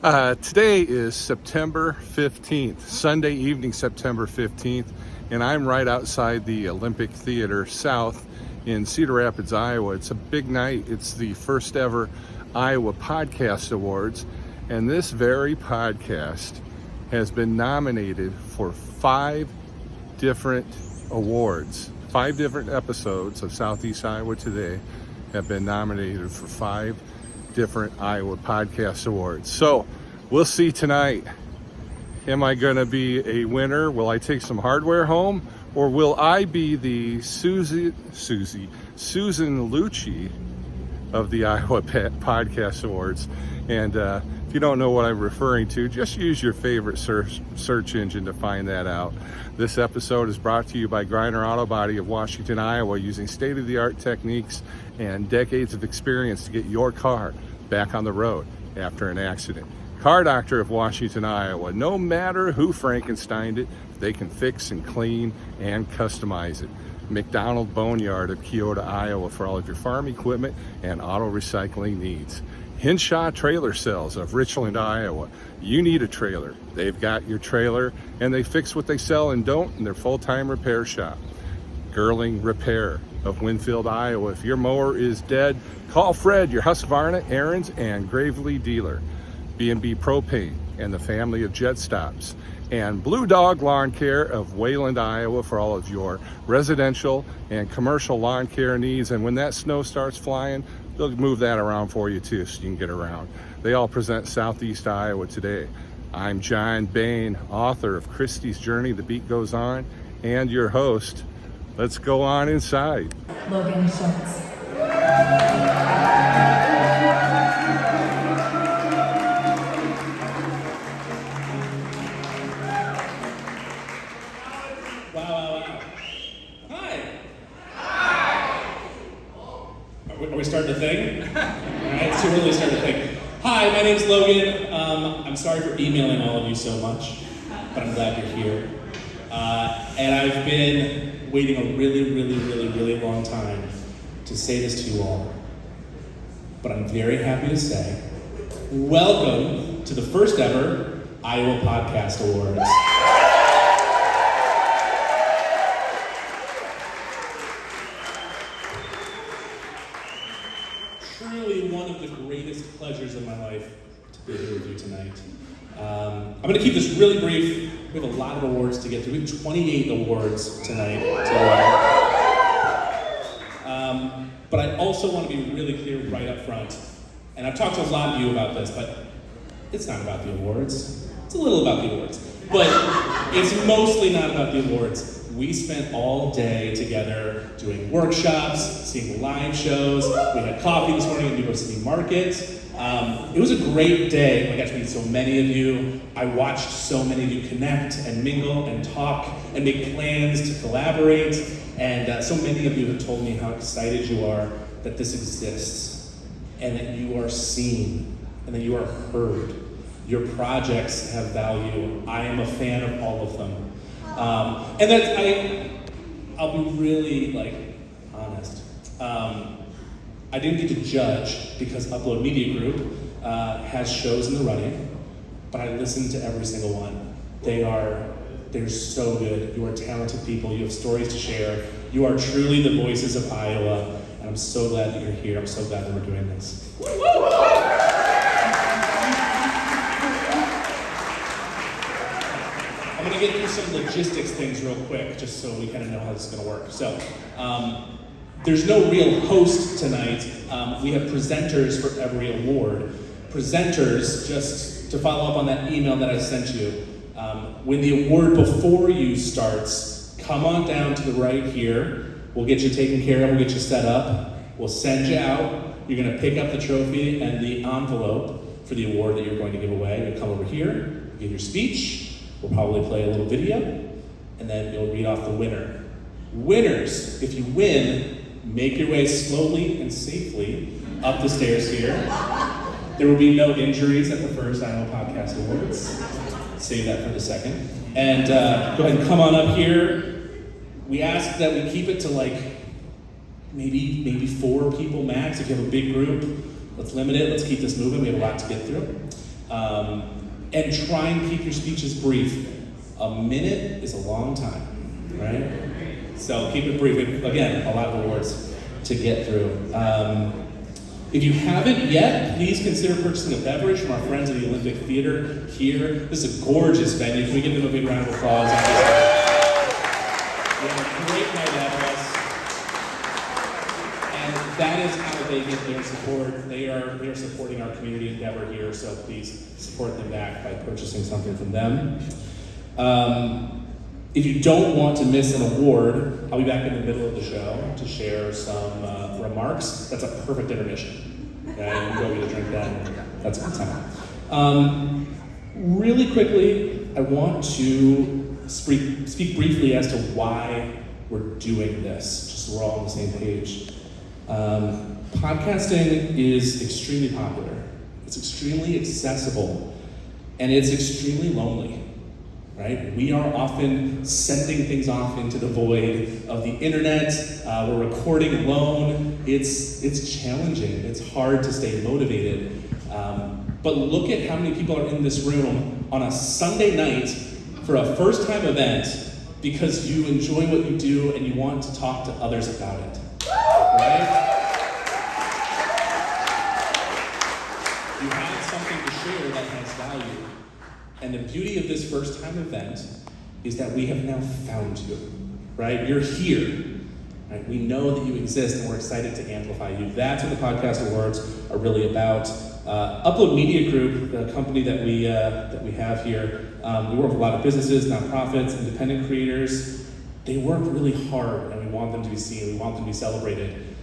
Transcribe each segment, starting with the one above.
Today is September 15th, Sunday evening, September 15th, and I'm right outside the Olympic Theater South in Cedar Rapids, Iowa. It's a big night. It's the first ever Iowa Podcast Awards, and this very podcast has been nominated for 5 different awards. 5 different episodes of Southeast Iowa Today have been nominated for 5 different Iowa Podcast Awards. So we'll see tonight. Am I going to be a winner? Will I take some hardware home? Or will I be the Susan Lucci of the Iowa Podcast Awards? And if you don't know what I'm referring to, just use your favorite search engine to find that out. This episode is brought to you by Griner Auto Body of Washington, Iowa, using state-of-the-art techniques and decades of experience to get your car back on the road after an accident. Car Doctor of Washington, Iowa. No matter who Frankensteined it, they can fix and clean and customize it. McDonald Boneyard of Keota, Iowa, for all of your farm equipment and auto recycling needs. Hinshaw Trailer Sales of Richland, Iowa. You need a trailer. They've got your trailer, and they fix what they sell and don't in their full-time repair shop. Girling Repair of Winfield, Iowa. If your mower is dead, call Fred, your Husqvarna, Aaron's, and Gravely dealer. B&B Propane and the family of Jet Stops. And Blue Dog Lawn Care of Wayland, Iowa, for all of your residential and commercial lawn care needs. And when that snow starts flying, they'll move that around for you too, so you can get around. They all present Southeast Iowa Today. I'm John Bain, author of Christie's Journey, The Beat Goes On, and your host. Let's go on inside. Logan Schultz. Wow. Hi. Are we starting a thing? All right, it's too early to start a thing. Hi, my name's Logan. I'm sorry for emailing all of you so much, but I'm glad you're here. And I've been waiting a really long time to say this to you all. But I'm very happy to say, welcome to the first ever Iowa Podcast Awards. Truly one of the greatest pleasures of my life to be here with you tonight. I'm going to keep this really brief. We have a lot of awards to get through. We have 28 awards tonight. But I also want to be really clear right up front. And I've talked to a lot of you about this, but it's not about the awards. It's a little about the awards. But it's mostly not about the awards. We spent all day together doing workshops, seeing live shows. We had coffee this morning at New York City Market. It was a great day. I got to meet so many of you. I watched so many of you connect and mingle and talk and make plans to collaborate. And so many of you have told me how excited you are that this exists and that you are seen and that you are heard. Your projects have value. I am a fan of all of them. And that I'll be really honest. I didn't get to judge because Upload Media Group has shows in the running, but I listened to every single one. They're so good. You are talented people. You have stories to share. You are truly the voices of Iowa, and I'm so glad that you're here. I'm so glad that we're doing this. I'm going to get through some logistics things real quick, just so we kind of know how this is going to work. So, there's no real host tonight. We have presenters for every award. Presenters, just to follow up on that email that I sent you, when the award before you starts, come on down to the right here. We'll get you taken care of, we'll get you set up. We'll send you out. You're going to pick up the trophy and the envelope for the award that you're going to give away. You'll come over here, give your speech. We'll probably play a little video, and then you'll read off the winner. Winners, if you win, make your way slowly and safely up the stairs here. There will be no injuries at the first Iowa Podcast Awards. Save that for the second. And go ahead and come on up here. We ask that we keep it to maybe 4 people max. If you have a big group, let's limit it. Let's keep this moving. We have a lot to get through. And try and keep your speeches brief. A minute is a long time, right? So keep it brief. Again, a lot of awards to get through. If you haven't yet, please consider purchasing a beverage from our friends at the Olympic Theater here. This is a gorgeous venue. Can we give them a big round of applause? We have a great night ahead of us. And that is how they get their support. They are supporting our community endeavor here, so please support them back by purchasing something from them. If you don't want to miss an award, I'll be back in the middle of the show to share some remarks. That's a perfect intermission. Okay, you go get a drink then. That's a good time. Really quickly, I want to speak briefly as to why we're doing this, just so we're all on the same page. Podcasting is extremely popular. It's extremely accessible, and it's extremely lonely. Right? We are often sending things off into the void of the internet. We're recording alone. It's challenging. It's hard to stay motivated. But look at how many people are in this room on a Sunday night for a first-time event because you enjoy what you do and you want to talk to others about it. Right? You have something to share that has value. And the beauty of this first-time event is that we have now found you, right? You're here, right? We know that you exist, and we're excited to amplify you. That's what the Podcast Awards are really about. Upload Media Group, the company that we have here, we work with a lot of businesses, nonprofits, independent creators. They work really hard, and we want them to be seen. We want them to be celebrated.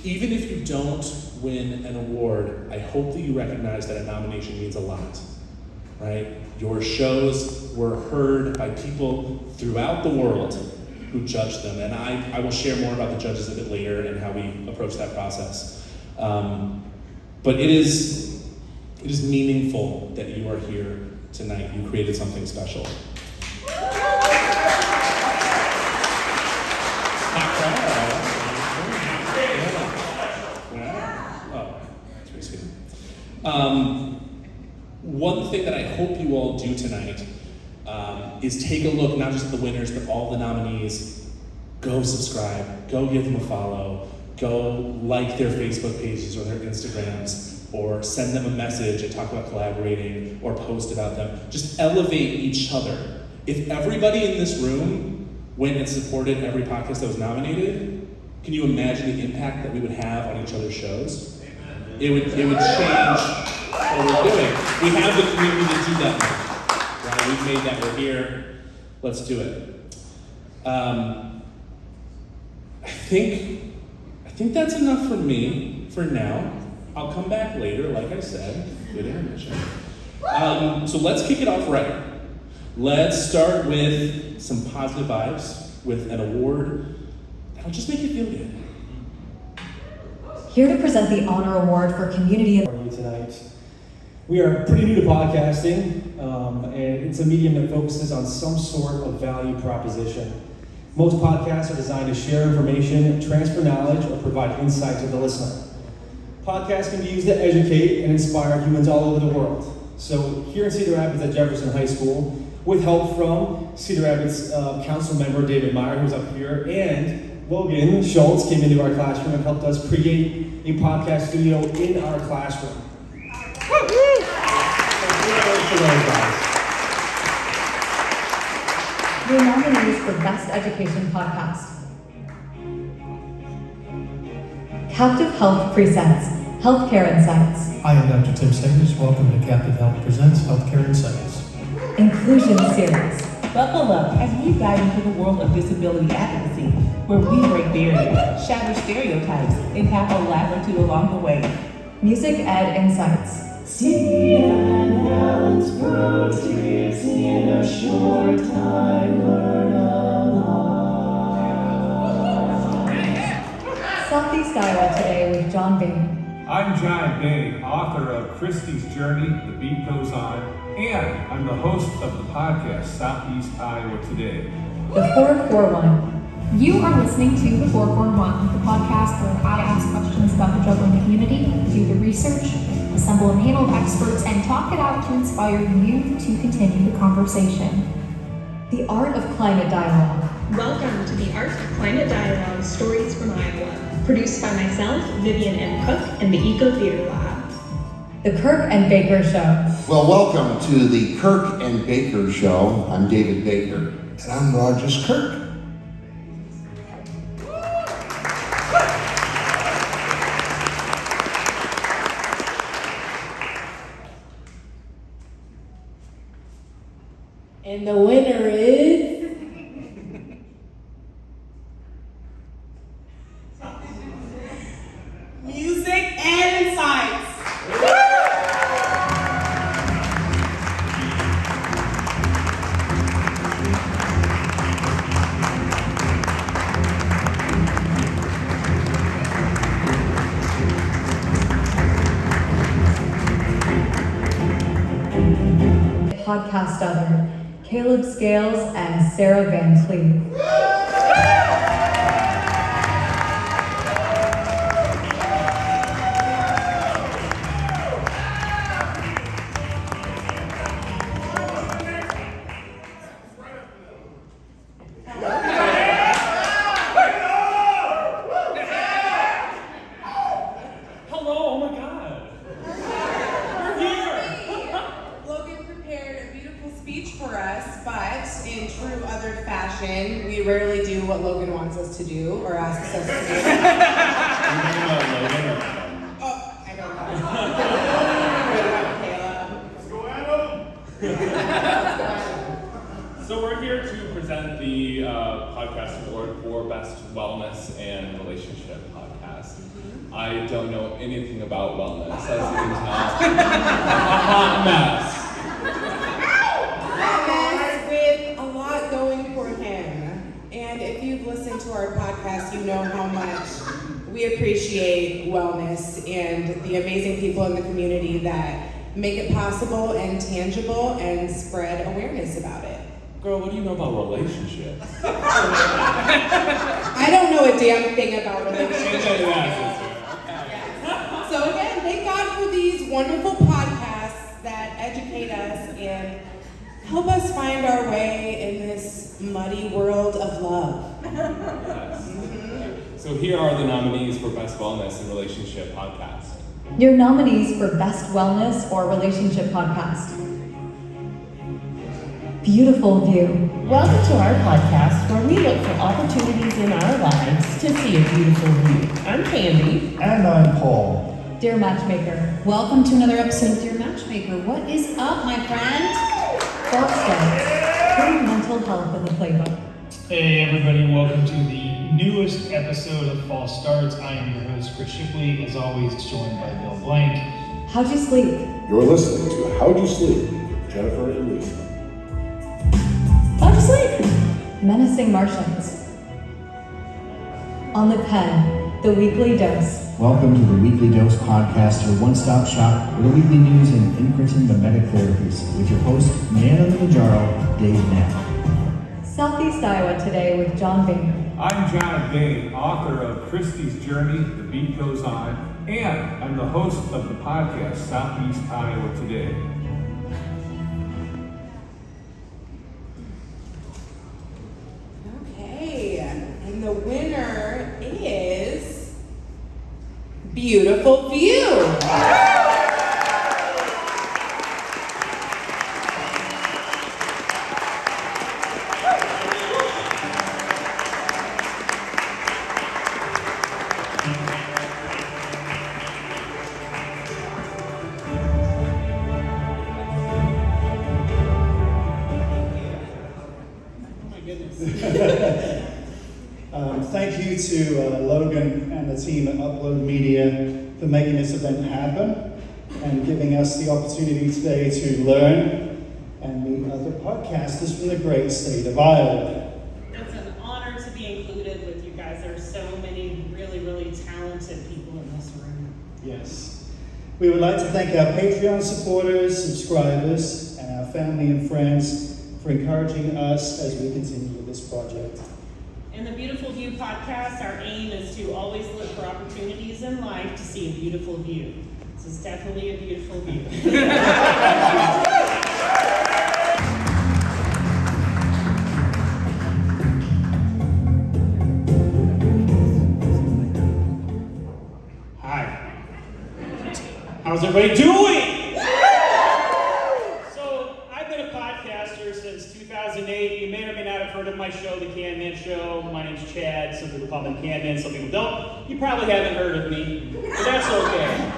Even if you don't win an award, I hope that you recognize that a nomination means a lot. Right? Your shows were heard by people throughout the world who judged them, and I will share more about the judges a bit later and how we approach that process. But it is meaningful that you are here tonight. You created something special. One thing that I hope you all do tonight is take a look, not just at the winners, but all the nominees. Go subscribe, go give them a follow, go like their Facebook pages or their Instagrams, or send them a message and talk about collaborating or post about them. Just elevate each other. If everybody in this room went and supported every podcast that was nominated, can you imagine the impact that we would have on each other's shows? It would change what we're doing. We have the community to do that now. Right? We've made that, we're here. Let's do it. I think that's enough for me for now. I'll come back later, like I said. Good intermission. So let's kick it off right. Let's start with some positive vibes, with an award that'll just make you feel good. Here to present the Honor Award for Community and tonight. We are pretty new to podcasting, and it's a medium that focuses on some sort of value proposition. Most podcasts are designed to share information, transfer knowledge, or provide insight to the listener. Podcasts can be used to educate and inspire humans all over the world. So here in Cedar Rapids at Jefferson High School, with help from Cedar Rapids council member David Meyer, who's up here, and Logan Schultz came into our classroom and helped us create a podcast studio in our classroom. Your nominees for Best Education Podcast. Captive Health presents Healthcare Insights. Hi, I'm Dr. Tim Sayers. Welcome to Captive Health Presents Healthcare Insights. Inclusion Series. Buckle up as we dive into the world of disability advocacy, where we break barriers, shatter stereotypes, and have a laugh or two along the way. Music Ed Insights. See and balance proteins in a short time, learn a lot. Southeast Iowa Today with John Bain. I'm John Bain, author of Christie's Journey, The Beat Goes On, and I'm the host of the podcast Southeast Iowa Today. The 441. You are listening to The 441, the podcast where I ask questions about the juggling community, do the research, assemble a panel of experts, and talk it out to inspire you to continue the conversation. The Art of Climate Dialogue. Welcome to the Art of Climate Dialogue Stories from Iowa, produced by myself, Vivian M. Cook, and the Eco Theater Lab. The Kirk and Baker Show. Well, welcome to the Kirk and Baker Show. I'm David Baker. And I'm Rogers Kirk. And the winner is... Music and Insights. Podcast Other. Caleb Scales and Sarah Van Cleve. We rarely do what Logan wants us to do or asks us to do. Oh, I don't know. So we're here to present the podcast award for Best Wellness and Relationship Podcast. I don't know anything about wellness, as you can tell. A hot mess. And if you've listened to our podcast, you know how much we appreciate wellness and the amazing people in the community that make it possible and tangible and spread awareness about it. Girl, what do you know about relationships? I don't know a damn thing about relationships. So again, thank God for these wonderful podcasts that educate us and help us find our way in this muddy world of love. Yes. So here are the nominees for Best Wellness and Relationship Podcast. Your nominees for Best Wellness or Relationship Podcast. Beautiful View. Welcome to our podcast where we look for opportunities in our lives to see a beautiful view. I'm Candy. And I'm Paul. Dear Matchmaker. Welcome to another episode of Dear Matchmaker. What is up, my friend? False Starts. Putting mental health in the playbook. Hey everybody, welcome to the newest episode of False Starts. I am your host, Chris Shipley, as always joined by Bill Blank. How'd you sleep? You're listening to How'd You Sleep with Jennifer and Lisa. How'd you sleep? Menacing Martians. On the Pen, the Weekly Dose. Welcome to the Weekly Dose podcast, your one-stop shop for the weekly news and in-person mimetic therapies, with your host, man of the Manjaro, Dave Knapp. Southeast Iowa Today with John Bain. I'm John Bain, author of Christie's Journey, The Beat Goes On, and I'm the host of the podcast Southeast Iowa Today. Okay, and the winner is Beautiful View. Thank you to Logan and the team at Upload Media for making this event happen and giving us the opportunity today to learn and meet other podcasters from the great state of Iowa. It's an honor to be included with you guys. There are so many really, really talented people in this room. Yes. We would like to thank our Patreon supporters, subscribers, and our family and friends for encouraging us as we continue with this project. In the Beautiful View podcast, our aim is to always look for opportunities in life to see a beautiful view. This is definitely a beautiful view. everybody doing? So, I've been a podcaster since 2008. You may or may not have heard of my show, The Can Man Show. My name's Chad. Some people call me Can Man, some people don't. You probably haven't heard of me, but that's okay.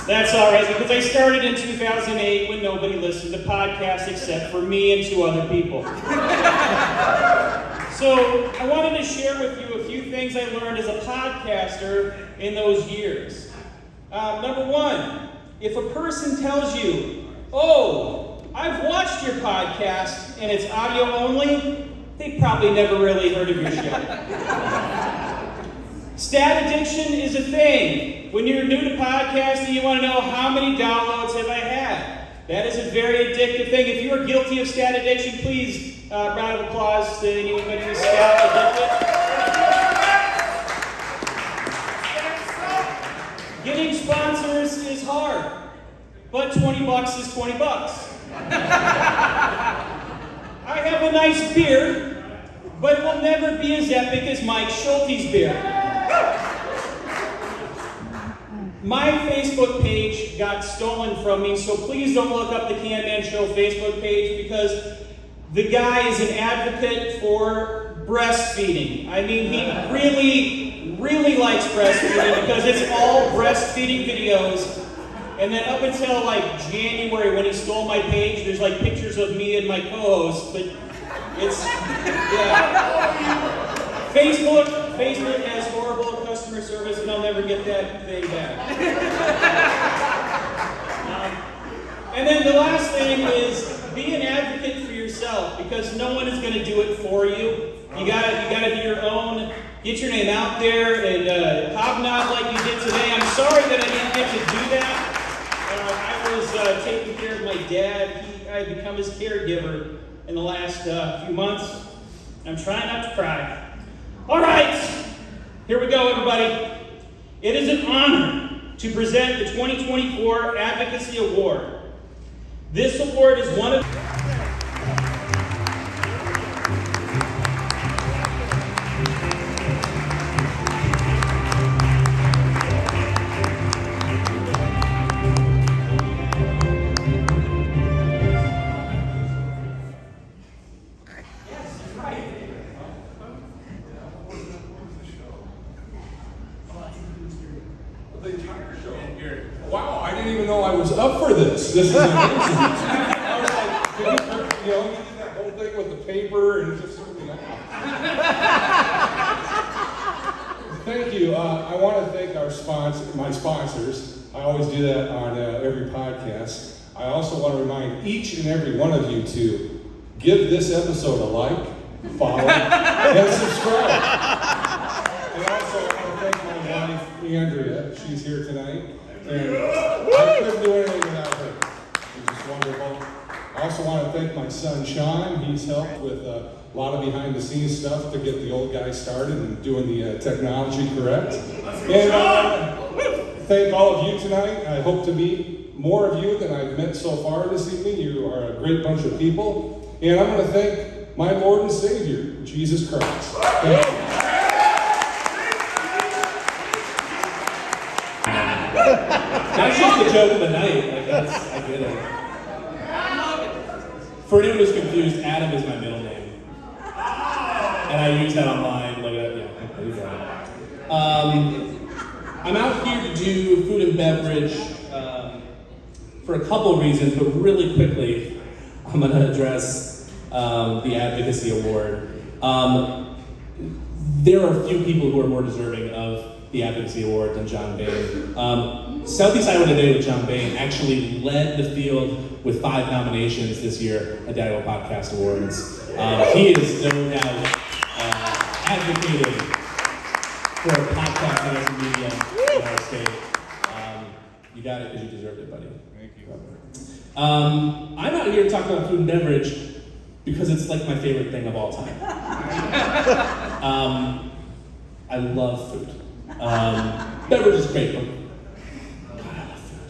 That's all right, because I started in 2008 when nobody listened to podcasts except for me and 2 other people. So I wanted to share with you a few things I learned as a podcaster in those years. Number 1, if a person tells you, oh, I've watched your podcast and it's audio only, they probably never really heard of your show. Stat addiction is a thing. When you're new to podcasting, you want to know how many downloads have I had. That is a very addictive thing. If you are guilty of stat addiction, please, round of applause to anybody who's stat addicted. Getting sponsors is hard, but $20 is $20. I have a nice beard, but it will never be as epic as Mike Schulte's beard. My Facebook page got stolen from me, so please don't look up the Can Man Show Facebook page because the guy is an advocate for breastfeeding. I mean, he really likes breastfeeding because it's all breastfeeding videos. And then up until like January when he stole my page, there's like pictures of me and my co-host, but it's, yeah. Facebook has horrible customer service and I'll never get that thing back. And then the last thing is be an advocate for yourself because no one is going to do it for you. You gotta be your own, get your name out there and hobnob like you did today. I'm sorry that I didn't get to do that. I was taking care of my dad. I've become his caregiver in the last few months. I'm trying not to cry. All right, here we go, everybody. It is an honor to present the 2024 Advocacy Award. This award is one of... Wow, I didn't even know I was up for this. This is amazing. I was like, you did that whole thing with the paper and just threw me off. Thank you. I want to thank my sponsors. I always do that on every podcast. I also want to remind each and every one of you to give this episode a like, follow, and subscribe. And also, I want to thank my wife, Andrea. She's here tonight. And I couldn't do anything without her. It was just wonderful. I also want to thank my son, Sean. He's helped with a lot of behind-the-scenes stuff to get the old guy started and doing the technology correct. And thank all of you tonight. I hope to meet more of you than I've met so far this evening. You are a great bunch of people. And I'm going to thank my Lord and Savior, Jesus Christ. Thank you. That's just the joke of the night. Like I get it. For anyone who's confused, Adam is my middle name, and I use that online. Look at yeah, there you go. I'm out here to do food and beverage for a couple of reasons, but really quickly, I'm going to address the Advocacy Award. There are a few people who are more deserving of the Advocacy Award than John Bain. Southeast Iowa Today with John Bain actually led the field with 5 nominations this year at the Iowa Podcast Awards. He is no doubt advocating for podcasting as a medium in our state. You got it because you deserved it, buddy. Thank you. I'm out here to talk about food and beverage because it's like my favorite thing of all time. I love food. Beverage is great, but God, I love food.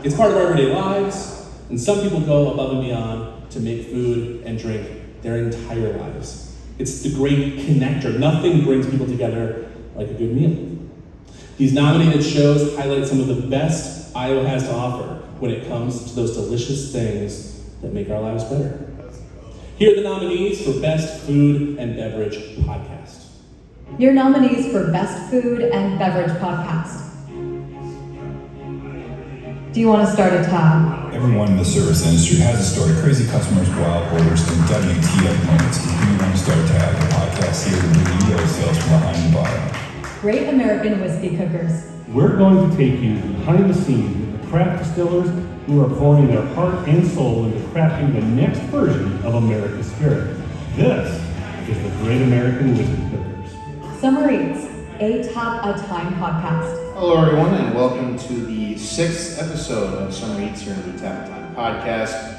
It's part of our everyday lives, and some people go above and beyond to make food and drink their entire lives. It's the great connector. Nothing brings people together like a good meal. These nominated shows highlight some of the best Iowa has to offer when it comes to those delicious things that make our lives better. Here are the nominees for Best Food and Beverage Podcast. Your nominees for Best Food and Beverage Podcast. Do you want to start a tab? Everyone in the service industry has a story. Crazy customers, wild orders, and WTF moments. If you want to start a tab, the podcast here will give you those sales from behind the bar. Great American Whiskey Cookers. We're going to take you behind the scenes with the craft distillers who are pouring their heart and soul into crafting the next version of America's spirit. This is the Great American Whiskey Cookers. Summer Eats, a Tab a Time podcast. Hello, everyone, and welcome to the 6th episode of Summer Eats here in the Tap Time podcast.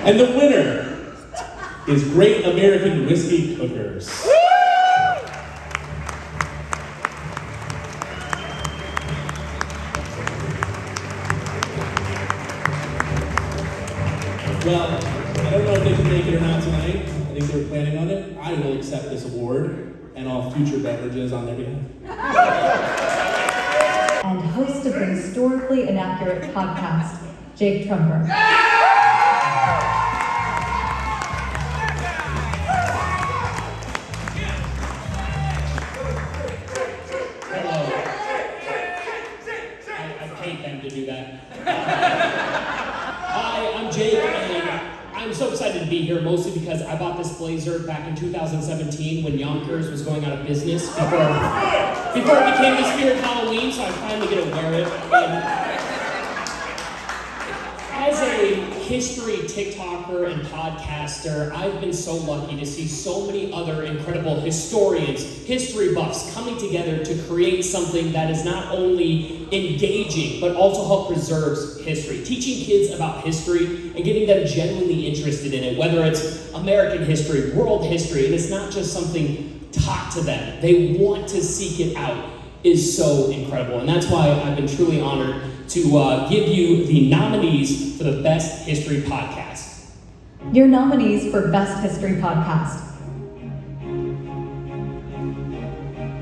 And the winner is Great American Whiskey Cookers. Well, I don't know if they can make it or not tonight. I think they were planning on it. I will accept this award and all future beverages on their behalf. And host of the historically inaccurate podcast, Jake Trumper. I hate them to do that. Hi, I'm Jake, and I'm so excited to be here, mostly because I bought this blazer back in 2017 when Yonkers was going out of business before it became the spirit Halloween, so I finally get to wear it. And as a history TikToker and podcaster, I've been so lucky to see so many other incredible historians, history buffs coming together to create something that is not only engaging, but also help preserves history. Teaching kids about history and getting them genuinely interested in it, whether it's American history, world history, and it's not just something taught to them. They want to seek it out, is so incredible. And that's why I've been truly honored to give you the nominees for the Best History Podcast. Your nominees for Best History Podcast.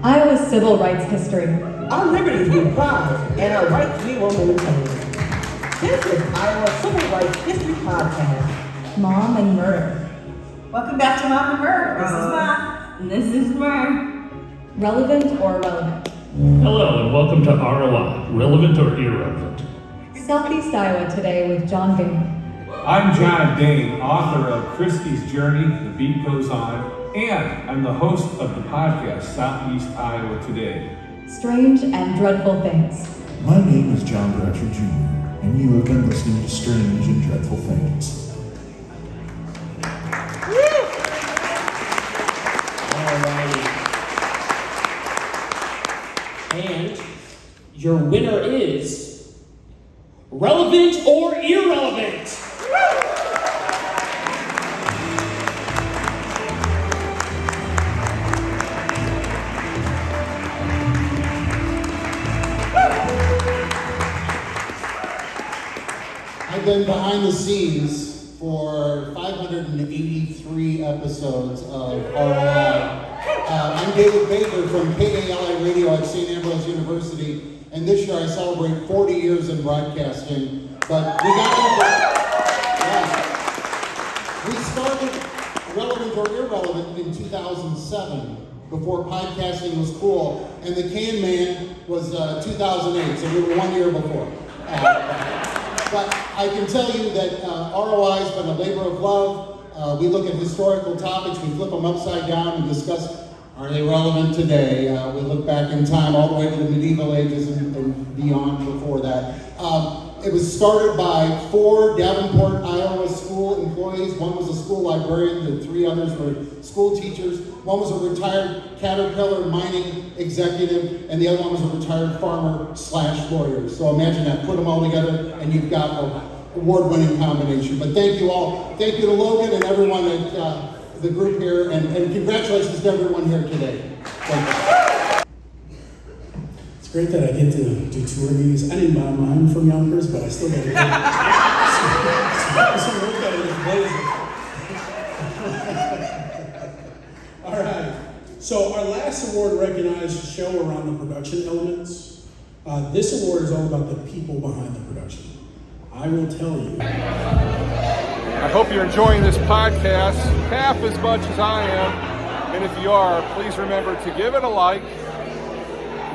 Iowa's Civil Rights History. Our liberties we prize and our rights we will maintain. This is Iowa Civil Rights History Podcast. Mom and Murder. Welcome back to Mom and Murder. This is Mom. And this is Murder. Relevant or Relevant. Hello, and welcome to ROI, Relevant or Irrelevant. Southeast Iowa Today with John Bain. I'm John Bain, author of Christie's Journey, The Beat Goes On, and I'm the host of the podcast Southeast Iowa Today. Strange and Dreadful Things. My name is John Bratcher Jr., and you have been listening to Strange and Dreadful Things. And your winner is Relevant or Irrelevant. I've been behind the scenes for 583 episodes of ROI. I'm David Baker from KALI Radio at St. Ambrose University, and this year I celebrate 40 years in broadcasting. But we started Relevant or Irrelevant in 2007, before podcasting was cool, and the Can Man was 2008, so we were 1 year before. But I can tell you that ROI has been a labor of love. We look at historical topics, we flip them upside down and discuss, are they relevant today? We look back in time all the way to the medieval ages and beyond before that. It was started by 4 Davenport, Iowa school employees. One was a school librarian, the 3 others were school teachers. One was a retired Caterpillar mining executive, and the other one was a retired farmer/lawyer. So imagine that, put them all together, and you've got an award-winning combination. But thank you all. Thank you to Logan and everyone at the group here, and congratulations to everyone here today. Thank you. It's great that I get to do 2 of these. I didn't buy mine from Yonkers, but I still got to Some work out of this blazer. All right. So our last award recognized a show around the production elements. This award is all about the people behind the production. I will tell you. I hope you're enjoying this podcast half as much as I am. And if you are, please remember to give it a like,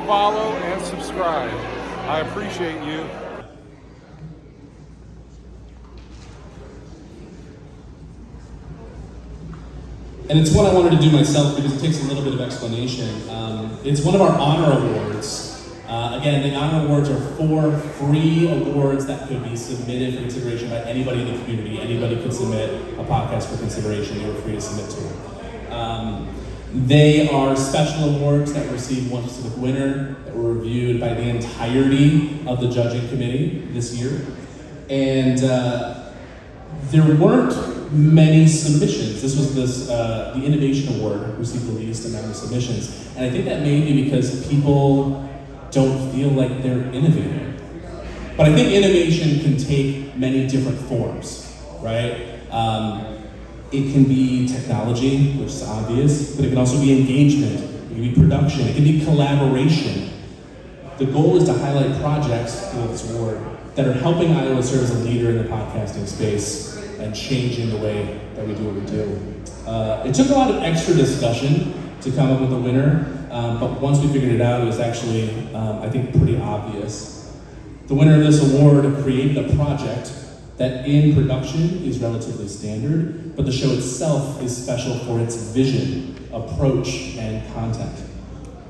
follow, and subscribe. I appreciate you. And it's what I wanted to do myself because it takes a little bit of explanation. It's one of our honor awards. Again, the honor awards are 4 free awards that could be submitted for consideration by anybody in the community. Anybody could submit a podcast for consideration. They were free to submit to. They are special awards that receive one specific winner that were reviewed by the entirety of the judging committee this year. And there weren't many submissions. This was the Innovation Award received the least amount of submissions. And I think that may be because people don't feel like they're innovating. But I think innovation can take many different forms, right? It can be technology, which is obvious, but it can also be engagement, it can be production, it can be collaboration. The goal is to highlight projects with this award that are helping Iowa serve as a leader in the podcasting space and changing the way that we do what we do. It took a lot of extra discussion to come up with a winner, but once we figured it out, it was actually, I think, pretty obvious. The winner of this award created a project that in production is relatively standard, but the show itself is special for its vision, approach, and content.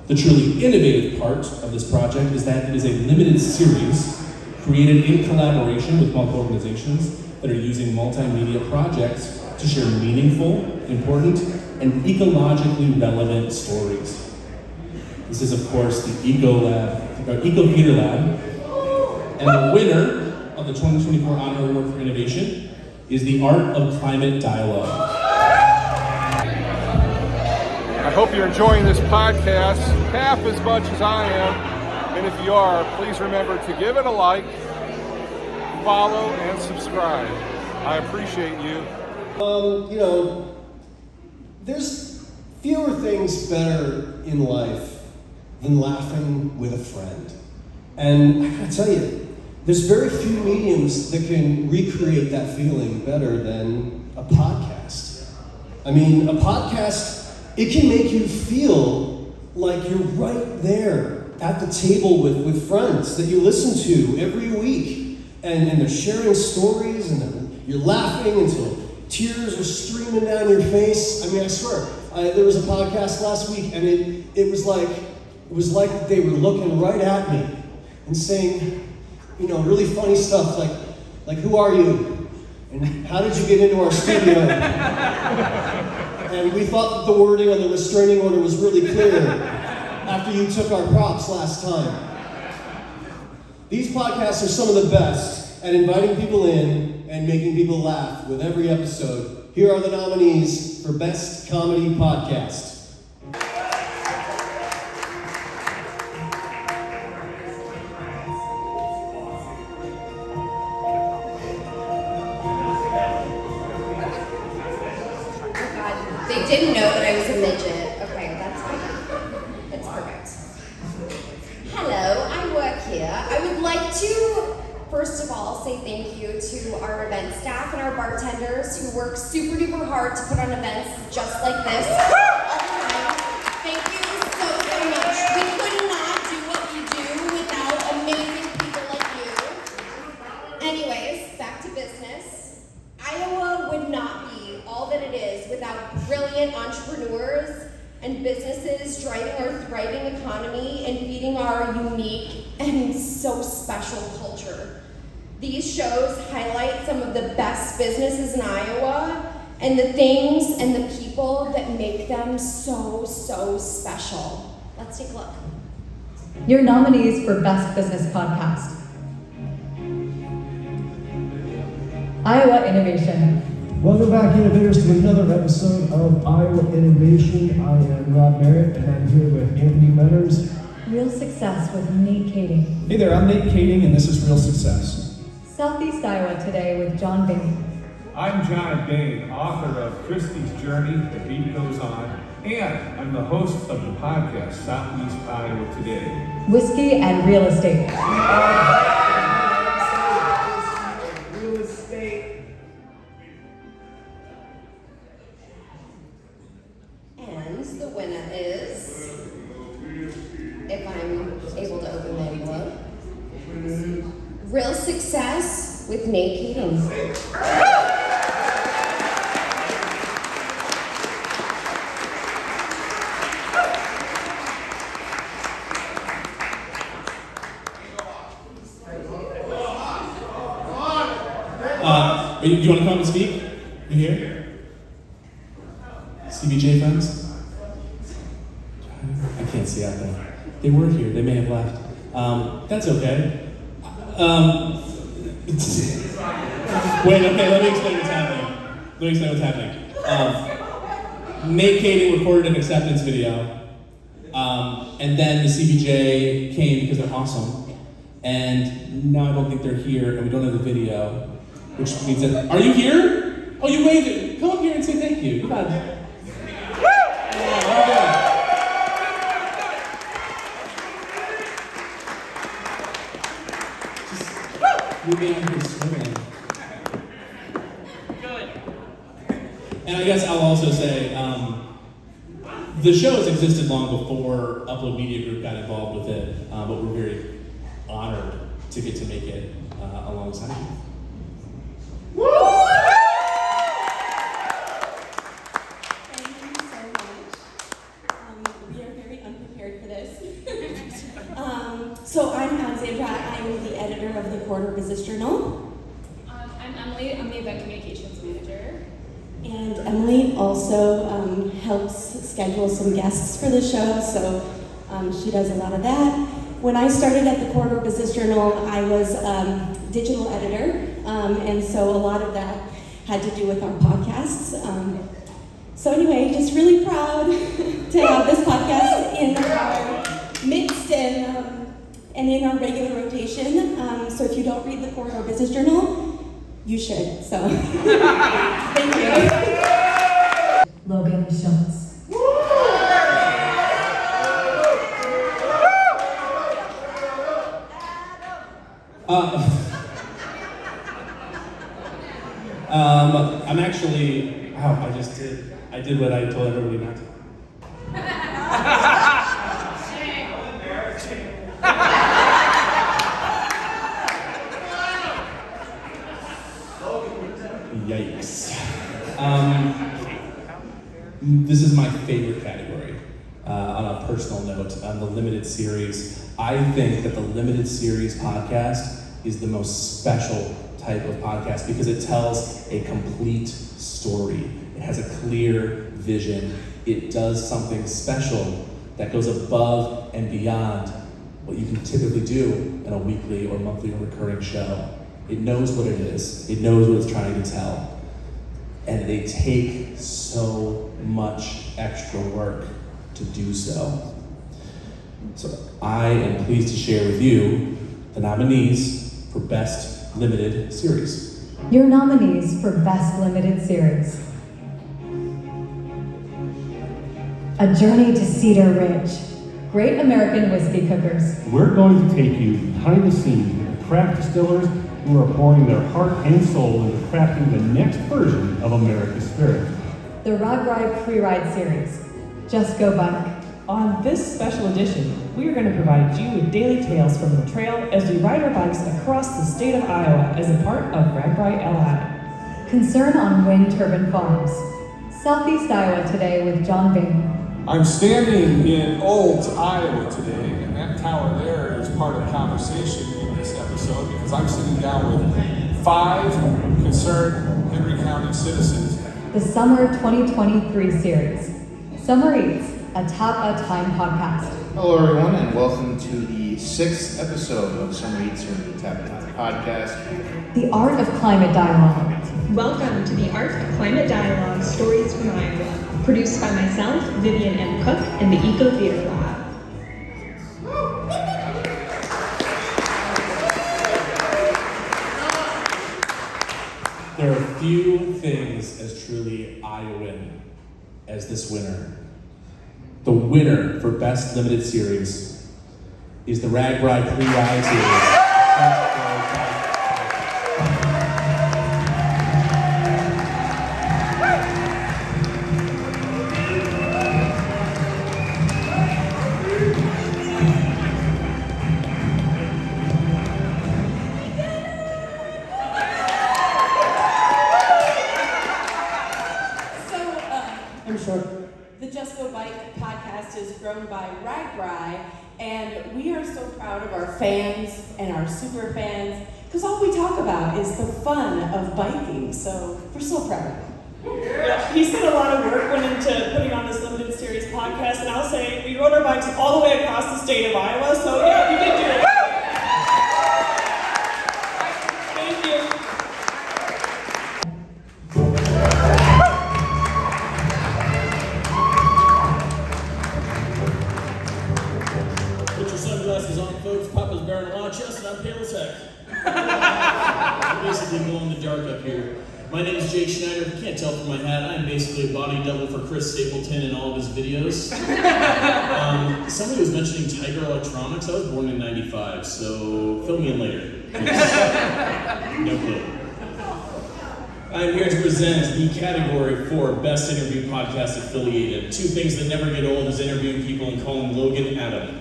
The truly innovative part of this project is that it is a limited series created in collaboration with multiple organizations that are using multimedia projects to share meaningful, important, and ecologically relevant stories. This is, of course, the Eco Theater Lab, and the winner of the 2024 Honor Award for Innovation is the Art of Climate Dialogue. I hope you're enjoying this podcast half as much as I am. And if you are, please remember to give it a like, follow, and subscribe. I appreciate you. You know, there's fewer things better in life than laughing with a friend. And I gotta tell you, there's very few mediums that can recreate that feeling better than a podcast. I mean, a podcast, it can make you feel like you're right there at the table with friends that you listen to every week. And they're sharing stories and you're laughing until tears are streaming down your face. I mean, I swear, there was a podcast last week and it was like they were looking right at me and saying, you know, really funny stuff like who are you? And how did you get into our studio? And we thought that the wording on the restraining order was really clear after you took our props last time. These podcasts are some of the best at inviting people in and making people laugh with every episode. Here are the nominees for Best Comedy Podcast. They didn't know that I was a midget. Okay, that's fine. It's perfect. Hello, I work here. I would like to, first of all, say thank you to our event staff and our bartenders who work super duper hard to put on events just like this all the time. Thank you so much. We could not do what we do without amazing people like you. Anyways, back to business. Iowa would not be all that it is without brilliant entrepreneurs and businesses driving our thriving economy and feeding our unique and so special culture. These shows highlight some of the best businesses in Iowa and the things and the people that make them so special. Let's take a look. Your nominees for Best Business Podcast. Iowa Innovation. Welcome back, innovators, to another episode of Iowa Innovation. I am Rob Merritt, and I'm here with Anthony Metters. Real Success with Nate Kading. Hey there, I'm Nate Kading, and this is Real Success. Southeast Iowa Today with John Bain. I'm John Bain, author of Christie's Journey, The Beat Goes On, and I'm the host of the podcast Southeast Iowa Today. Whiskey and real estate. Real estate. And the winner is, if I'm able to open the envelope, Real Success with Nate Keating. Do you want to come and speak? You here? CBJ friends? I can't see out there. They were here. They may have left. That's okay. Wait, okay, let me explain what's happening. Nate Kading recorded an acceptance video, and then the CBJ came because they're awesome, and now I don't think they're here, and we don't have the video, which means that, are you here? Oh, you waved it. Come up here and say thank you. Come on. You'll be out here swimming. Good. And I guess I'll also say, the show has existed long before Upload Media Group got involved with it, but we're very honored to get to make it alongside you. Thank you so much. We are very unprepared for this. So I'm Alexandra. I am the editor of the Quarter Business Journal. I'm Emily. I'm the event communications manager. And Emily also helps schedule some guests for the show, so she does a lot of that. When I started at the Quarter Business Journal, I was digital editor, and so a lot of that had to do with our podcasts. So anyway, just really proud to have this podcast in our midst and in our regular rotation. So if you don't read the Corridor Business Journal, you should. So thank you. Logan Schultz. I'm actually, I did what I told everybody not to. Yikes. This is my favorite category. On a personal note, on the limited series, I think that the limited series podcast is the most special type of podcast because it tells a complete story. It has a clear vision. It does something special that goes above and beyond what you can typically do in a weekly or monthly or recurring show. It knows what it is. It knows what it's trying to tell. And they take so much extra work to do so. So I am pleased to share with you the nominees for Best Limited Series. Your nominees for Best Limited Series. A Journey to Cedar Ridge. Great American Whiskey Cookers. We're going to take you behind the scenes with the craft distillers who are pouring their heart and soul into crafting the next version of America's spirit. The Rag Ride Pre-Ride Series. Just Go Bike. On this special edition, we are going to provide you with daily tales from the trail as we ride our bikes across the state of Iowa as a part of RagBrite LI. Concern on Wind Turbine Farms. Southeast Iowa Today with John Bain. I'm standing in Olds, Iowa today, and that tower there is part of the conversation in this episode because I'm sitting down with 5 concerned Henry County citizens. The Summer 2023 Series. Summer Eats, a Tap a Time podcast. Hello everyone and welcome to the 6th episode of Summer Eats here in the Tap a Time podcast. The Art of Climate Dialogue. Welcome to the Art of Climate Dialogue Stories from Iowa, produced by myself, Vivian M. Cook, and the Eco Theater Lab. truly Iowan as this winner. The winner for Best Limited Series is the RAGBRAI Pre-Ride Series. The Just Go Bike podcast is grown by RAGBRAI, and we are so proud of our fans and our super fans, because all we talk about is the fun of biking, so we're so proud. Yeah, he said a lot of work went into putting on this limited series podcast, and I'll say we rode our bikes all the way across the state of Iowa, so yeah, we did do it. Thank you. Put your sunglasses on, folks. Papa's bearing a lot of chest, and I'm pale as heck. I basically glow in the dark up here. My name is Jake Schneider. If you can't tell from my hat, I am basically a body double for Chris Stapleton in all of his videos. Somebody was mentioning Tiger Electronics. I was born in '95, so fill me in later. No clue. I'm here to present the category for Best Interview Podcast Affiliated. Two things that never get old is interviewing people and calling Logan Adam.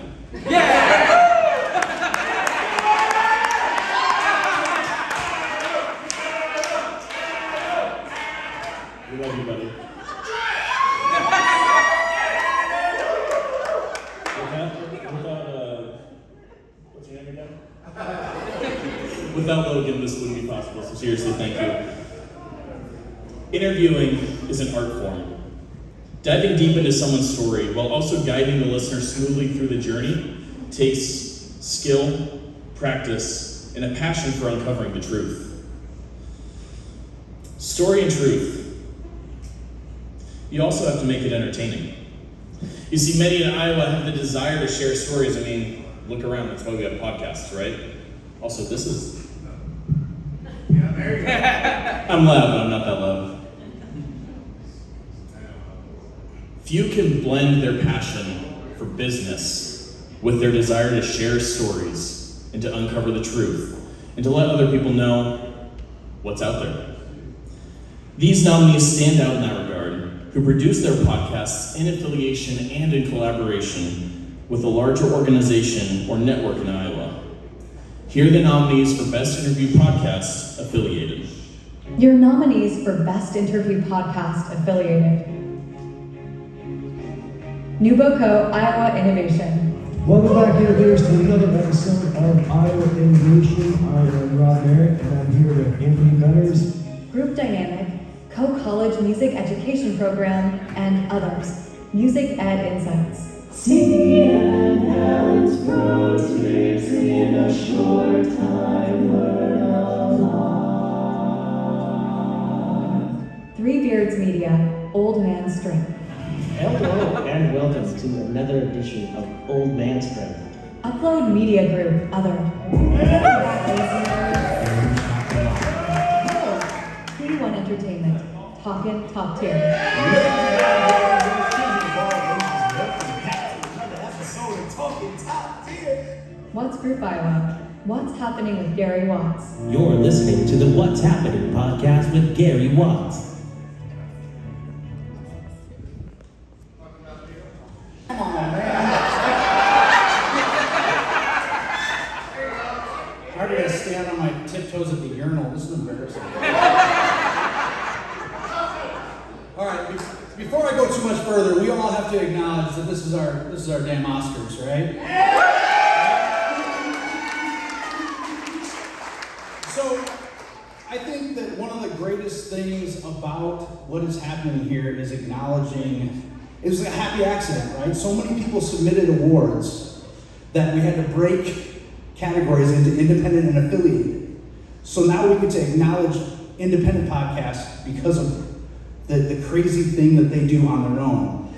We love you, buddy. What's your name again? Without Logan, this wouldn't be possible, so seriously, thank you. Interviewing is an art form. Diving deep into someone's story while also guiding the listener smoothly through the journey takes skill, practice, and a passion for uncovering the truth. Story and truth. You also have to make it entertaining. You see, many in Iowa have the desire to share stories. I mean, look around, that's why we have podcasts, right? Also, this is... Yeah, there you go. I'm loud, but I'm not that loud. Few can blend their passion for business with their desire to share stories and to uncover the truth and to let other people know what's out there. These nominees stand out in that regard, who produce their podcasts in affiliation and in collaboration with a larger organization or network in Iowa. Here are the nominees for Best Interview Podcast Affiliated. Your nominees for Best Interview Podcast Affiliated. Nuboco Iowa Innovation. Welcome back, innovators, to another episode of Iowa Innovation. I'm Rob Merritt, and I'm here with Anthony Betters, Group Dynamic, Co-College Music Education Program, and others. Music Ed Insights. See and Helen's Pro tips in a short time, learn a lot. Three Beards Media, Old Man Strength. Hello and welcome to another edition of Old Man Strength. Upload Media Group, Other. P1 Entertainment, Talkin' Top Tier. What's Group Iowa? What's happening with Gary Watts? You're listening to the What's Happening podcast with Gary Watts. Come on, man. I already gotta stand on my tiptoes at the urinal. This is embarrassing. All right, before I go too much further, we all have to acknowledge that this is our damn Oscars, right? So, I think that one of the greatest things about what is happening here is acknowledging. It was a happy accident, right? So many people submitted awards that we had to break categories into independent and affiliated. So now we get to acknowledge independent podcasts because of the crazy thing that they do on their own.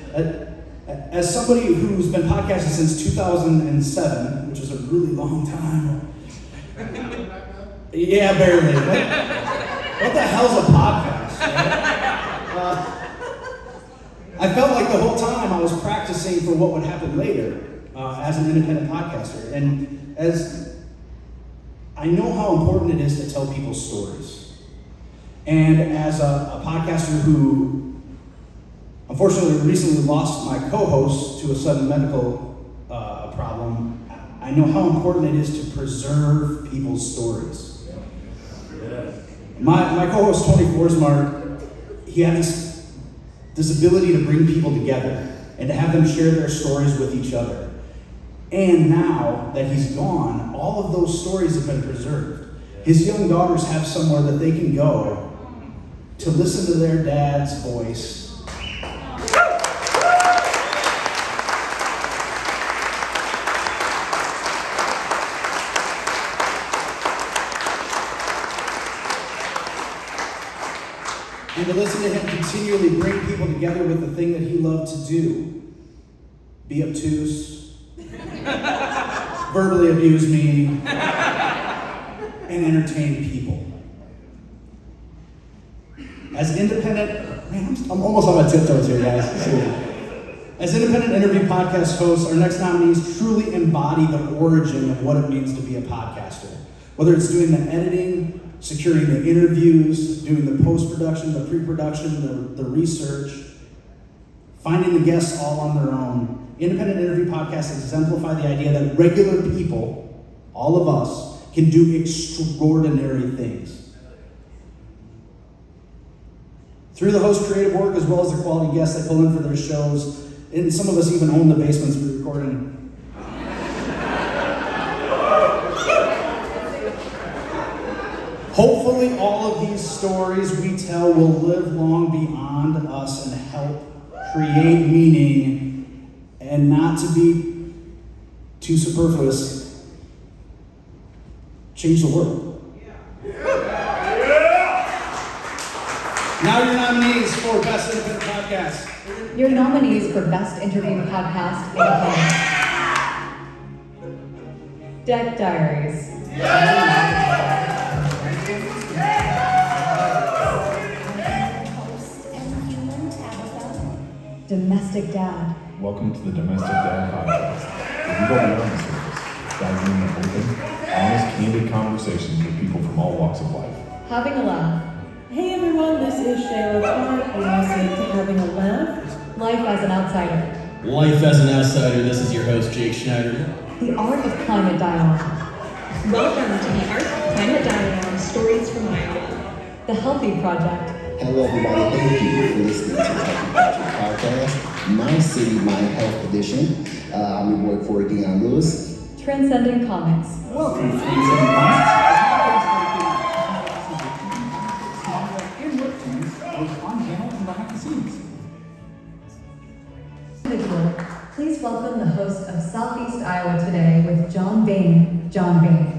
As somebody who's been podcasting since 2007, which is a really long time. Yeah, barely. What the hell's a podcast? Right? I felt like the whole time I was practicing for what would happen later as an independent podcaster. And as I know how important it is to tell people stories. And as a podcaster who unfortunately recently lost my co-host to a sudden medical problem, I know how important it is to preserve people's stories. My co-host, Tony Forsmark, he had this ability to bring people together and to have them share their stories with each other. And now that he's gone, all of those stories have been preserved. His young daughters have somewhere that they can go to listen to their dad's voice. And to listen to him continually bring people together with the thing that he loved to do. Be obtuse, verbally abuse me, and entertain people. As independent, man, I'm almost on my tiptoes here, guys. As independent interview podcast hosts, our next nominees truly embody the origin of what it means to be a podcaster. Whether it's doing the editing, securing the interviews, doing the post-production, the pre-production, the research, finding the guests all on their own. Independent interview podcasts exemplify the idea that regular people, all of us, can do extraordinary things. Through the host's creative work, as well as the quality guests that pull in for their shows, and some of us even own the basements we're recording. Hopefully all of these stories we tell will live long beyond us and help create meaning, and not to be too superfluous, change the world. Now your nominees for Best Independent Podcast. Your nominees for Best Interview Podcast Independent. Deck Diaries. Domestic Dad. Welcome to the Domestic Dad Podcast, where we go beyond the surface, diving into open, honest, candid conversations with people from all walks of life. Having a Laugh. Hey everyone, this is Shayla Carr, and listening to Having a Laugh. Life as an Outsider. Life as an Outsider, this is your host, Jake Schneider. The Art of Climate Dialogue. Welcome to the Art of Climate Dialogue, Stories from Iowa. The Healthy Project. Hello everybody, thank you for listening to the Healthy Project podcast. My City, My Health edition. I'm your boy for Deion Lewis. Transcending Comics. Welcome to Transcending Comics. Please welcome the host of Southeast Iowa Today with John Bain. John Bain.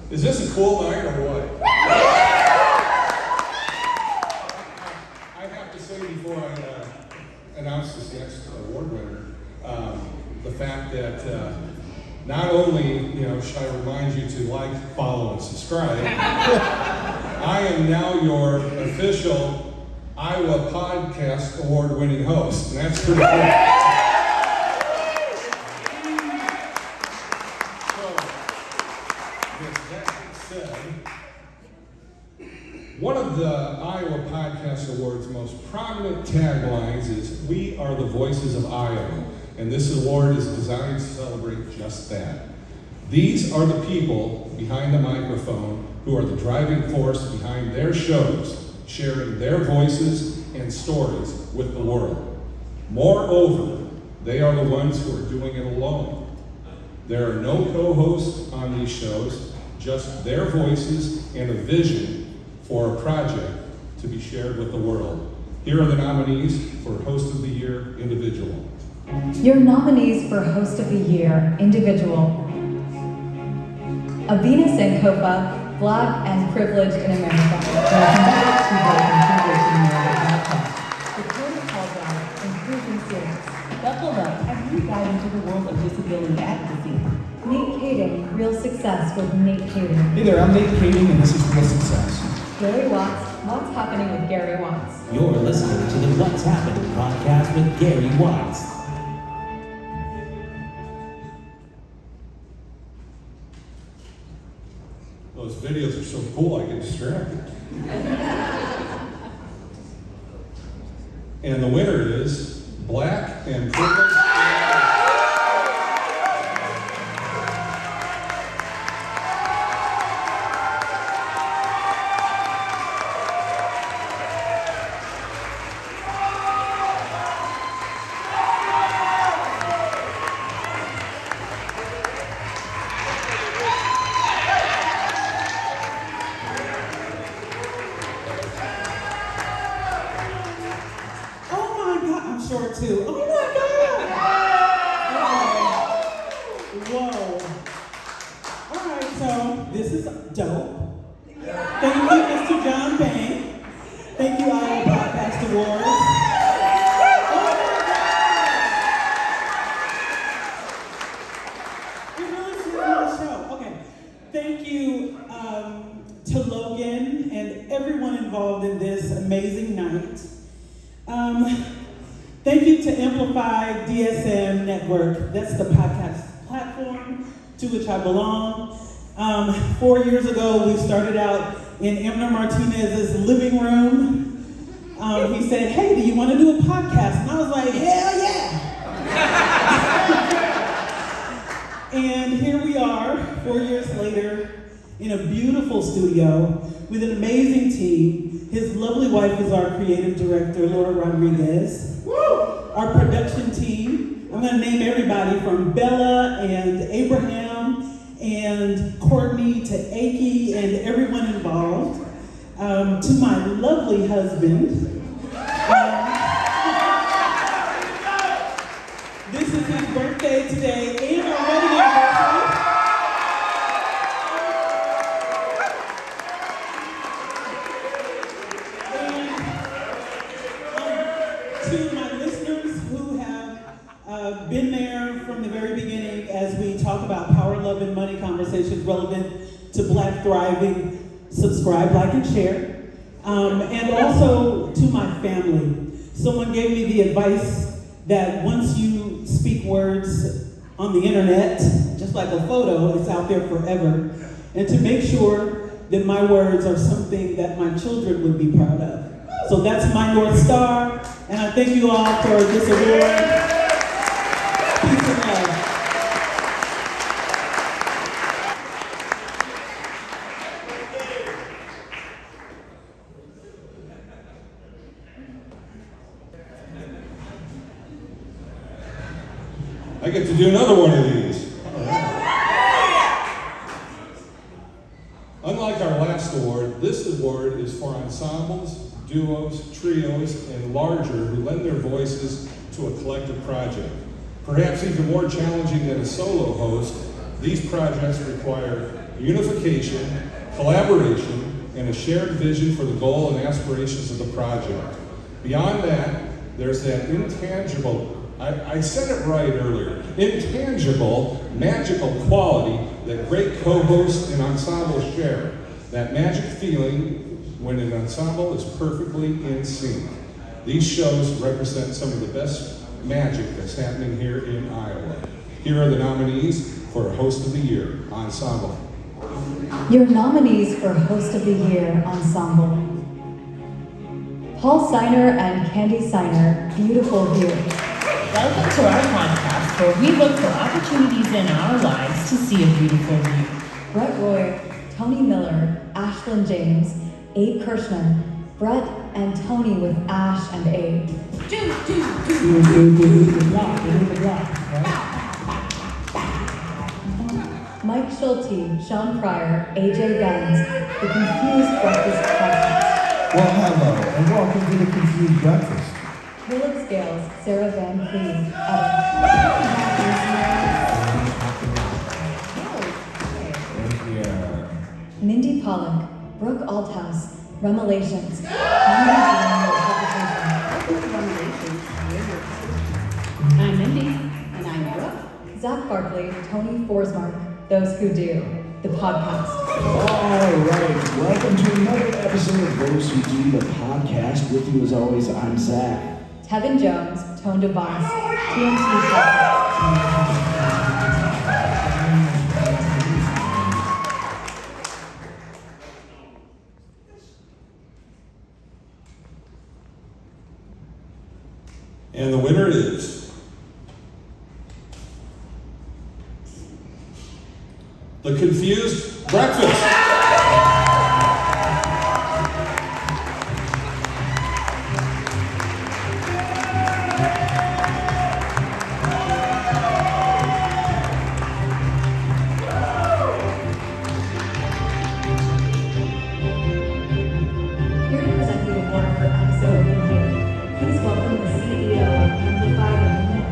Is this a cool night or what? I have to say before I announce this next award winner, the fact that not only should I remind you to like, follow, and subscribe, I am now your official Iowa Podcast Award-winning host, and that's pretty cool. One of the Iowa Podcast Awards' most prominent taglines is, "We are the voices of Iowa," and this award is designed to celebrate just that. These are the people behind the microphone who are the driving force behind their shows, sharing their voices and stories with the world. Moreover, they are the ones who are doing it alone. There are no co-hosts on these shows, just their voices and a vision for a project to be shared with the world. Here are the nominees for Host of the Year Individual. Your nominees for Host of the Year Individual. Abina Sankofa, Black and Privileged in America. Welcome back to Black and Privileged in America podcast. Dakota Caldwell, Improving Series. Buckled up, every dive into the world of disability advocacy. Nate Kading, Real Success with Nate Kading. Hey there, I'm Nate Kading, and this is Real Success. Gary Watts, What's Happening with Gary Watts. You're listening to the What's Happening podcast with Gary Watts. Those videos are so cool, I get distracted. And the winner is Black and Privileged. Short too. Oh my God! Whoa. All right, so this is dope. Thank you, Mr. John Bain. Thank you, Iowa Podcast Awards. You're really sitting on the show. Okay. Thank you to Logan and everyone involved in this amazing night. Thank you to Amplify DSM Network. That's the podcast platform to which I belong. 4 years ago, we started out in Emner Martinez's living room. He said, hey, do you want to do a podcast? And I was like, hell yeah! And here we are, 4 years later, in a beautiful studio with an amazing team. His lovely wife is our creative director, Laura Rodriguez. Woo! Our production team, I'm gonna name everybody from Bella and Abraham and Courtney to Aki and everyone involved. To my lovely husband. This is his birthday today and our wedding anniversary. To my listeners who have been there from the very beginning as we talk about power, love, and money conversations relevant to Black thriving, subscribe, like, and share. And also to my family. Someone gave me the advice that once you speak words on the internet, just like a photo, it's out there forever. And to make sure that my words are something that my children would be proud of. So that's my North Star, and I thank you all for this award. Peace and love. I get to do another one of these. Unlike our last award, this award is for ensembles, duos, trios, and larger who lend their voices to a collective project. Perhaps even more challenging than a solo host, these projects require unification, collaboration, and a shared vision for the goal and aspirations of the project. Beyond that, there's that intangible, I said it right earlier, intangible, magical quality that great co-hosts and ensembles share. That magic feeling when an ensemble is perfectly in sync. These shows represent some of the best magic that's happening here in Iowa. Here are the nominees for Host of the Year, Ensemble. Your nominees for Host of the Year, Ensemble. Paul Seiner and Candy Seiner, Beautiful View. Welcome to our podcast where we look for opportunities in our lives to see a beautiful view. Brett Roy, Tony Miller, Ashlyn James, Abe Kirschman, Brett and Tony with Ash and Abe. Mike Schulte, Sean Pryor, AJ Guns, The Confused Breakfast Podcast. Well, hello, and welcome to the Confused Breakfast. Caleb Scales, Sarah Van Cleve, Mindy Pollock, Brooke Althouse, Remelations, I'm Mindy, and I'm Zach Barkley, Tony Forsmark, Those Who Do, the podcast. All right, welcome to another episode of Those Who Do, the podcast. With you as always, I'm Zach. Tevin Jones, Tone Device, TNT podcast. And the winner is the Confused Breakfast. Here to present the award for episode of the year, please welcome the CEO of Amplified Internet.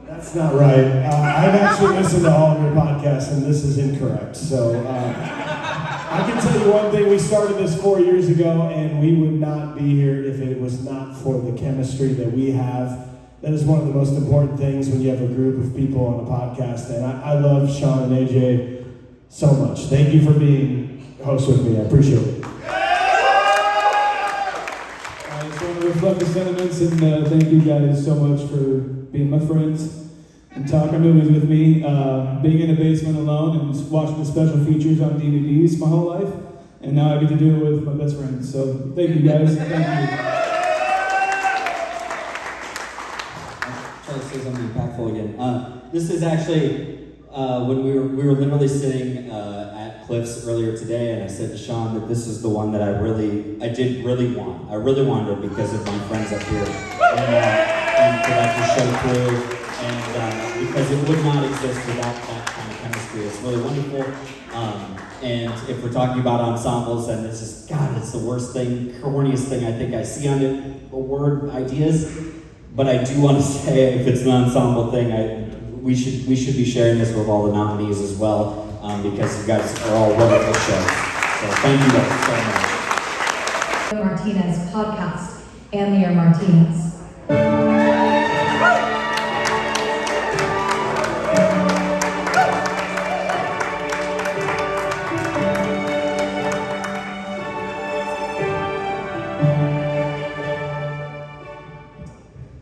That's not right. I've actually listened to all of your podcasts, and this is incorrect. So I can tell you one thing. We started this 4 years ago, and we would not be here if it was not for the chemistry that we have. That is one of the most important things when you have a group of people on a podcast. And I love Sean and AJ so much. Thank you for being hosts with me. I appreciate it. I just want to reflect the sentiments and thank you guys so much for being my friends and talking movies with me, being in a basement alone and just watching the special features on DVDs my whole life, and now I get to do it with my best friends. So thank you guys. Thank you. Try to say something impactful again. This is actually when we were literally sitting at Cliff's earlier today, and I said to Sean that this is the one that I did really want. I really wanted it because of my friends up here, and for that to show through, and because it would not exist without that kind of chemistry. It's really wonderful. And if we're talking about ensembles, and this is, God, it's the worst thing, corniest thing I think I see on it, award ideas. But I do want to say, if it's an ensemble thing, we should be sharing this with all the nominees as well, because you guys are all wonderful shows. So thank you guys so much. Martinez podcast, Amir Martinez.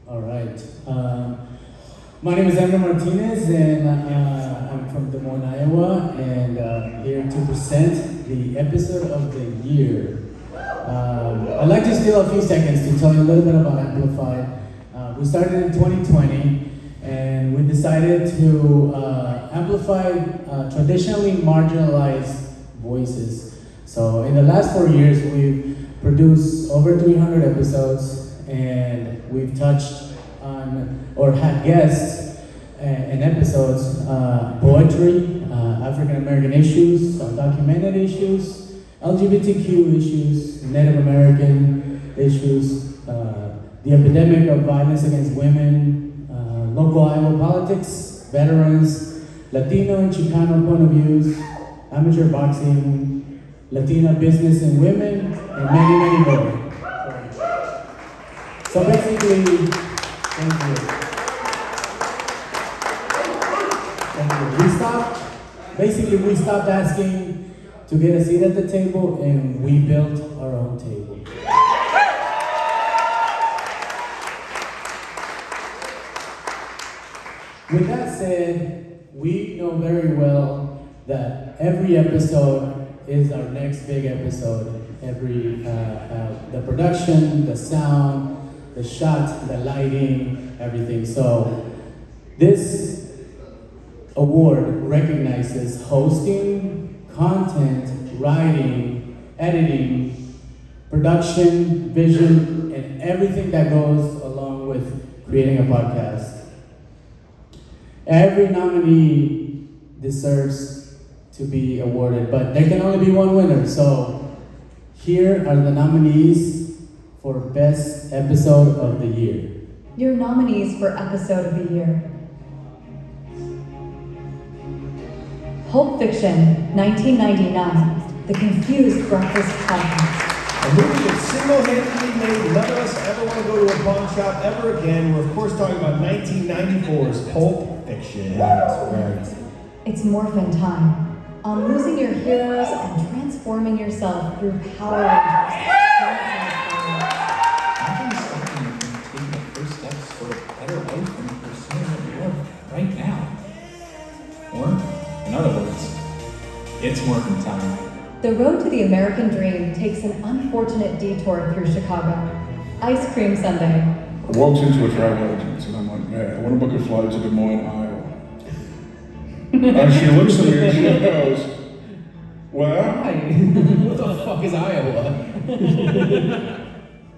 All right. My name is Amir Martinez, and I'm from Des Moines, Iowa, and here to present the episode of the year. I'd like to steal a few seconds to tell you a little bit about Amplified. We started in 2020, and we decided to amplify traditionally marginalized voices. So in the last 4 years, we've produced over 300 episodes, and we've touched on or had guests in episodes, poetry, African American issues, undocumented issues, LGBTQ issues, Native American issues, the epidemic of violence against women, local Iowa politics, veterans, Latino and Chicano point of views, amateur boxing, Latina business and women, and many, many more. So basically, thank you. We stopped asking to get a seat at the table, and we built our own table. With that said, we know very well that every episode is our next big episode. The production, the sound, the shot, the lighting, everything. So this award recognizes hosting, content, writing, editing, production, vision, and everything that goes along with creating a podcast. Every nominee deserves to be awarded, but there can only be one winner. So here are the nominees for Best Episode of the Year. Your nominees for Episode of the Year. Pulp Fiction, 1999, The Confused Breakfast Podcast. A movie that single-handedly made none of us ever want to go to a pawn shop ever again. We're of course talking about 1994's Pulp Fiction. fiction. Right. It's morphin time. On losing your heroes and transforming yourself through Power Rangers. Nothing is stopping you from taking the first steps for a better life and pursuing what you love right now. Or, in other words, it's morphin' time. The road to the American dream takes an unfortunate detour through Chicago. Ice Cream Sunday. I walked into a travel agent and I'm like, man, I want to book a flight to Des Moines, Iowa. And she looks at me and she goes, well? What the fuck is Iowa?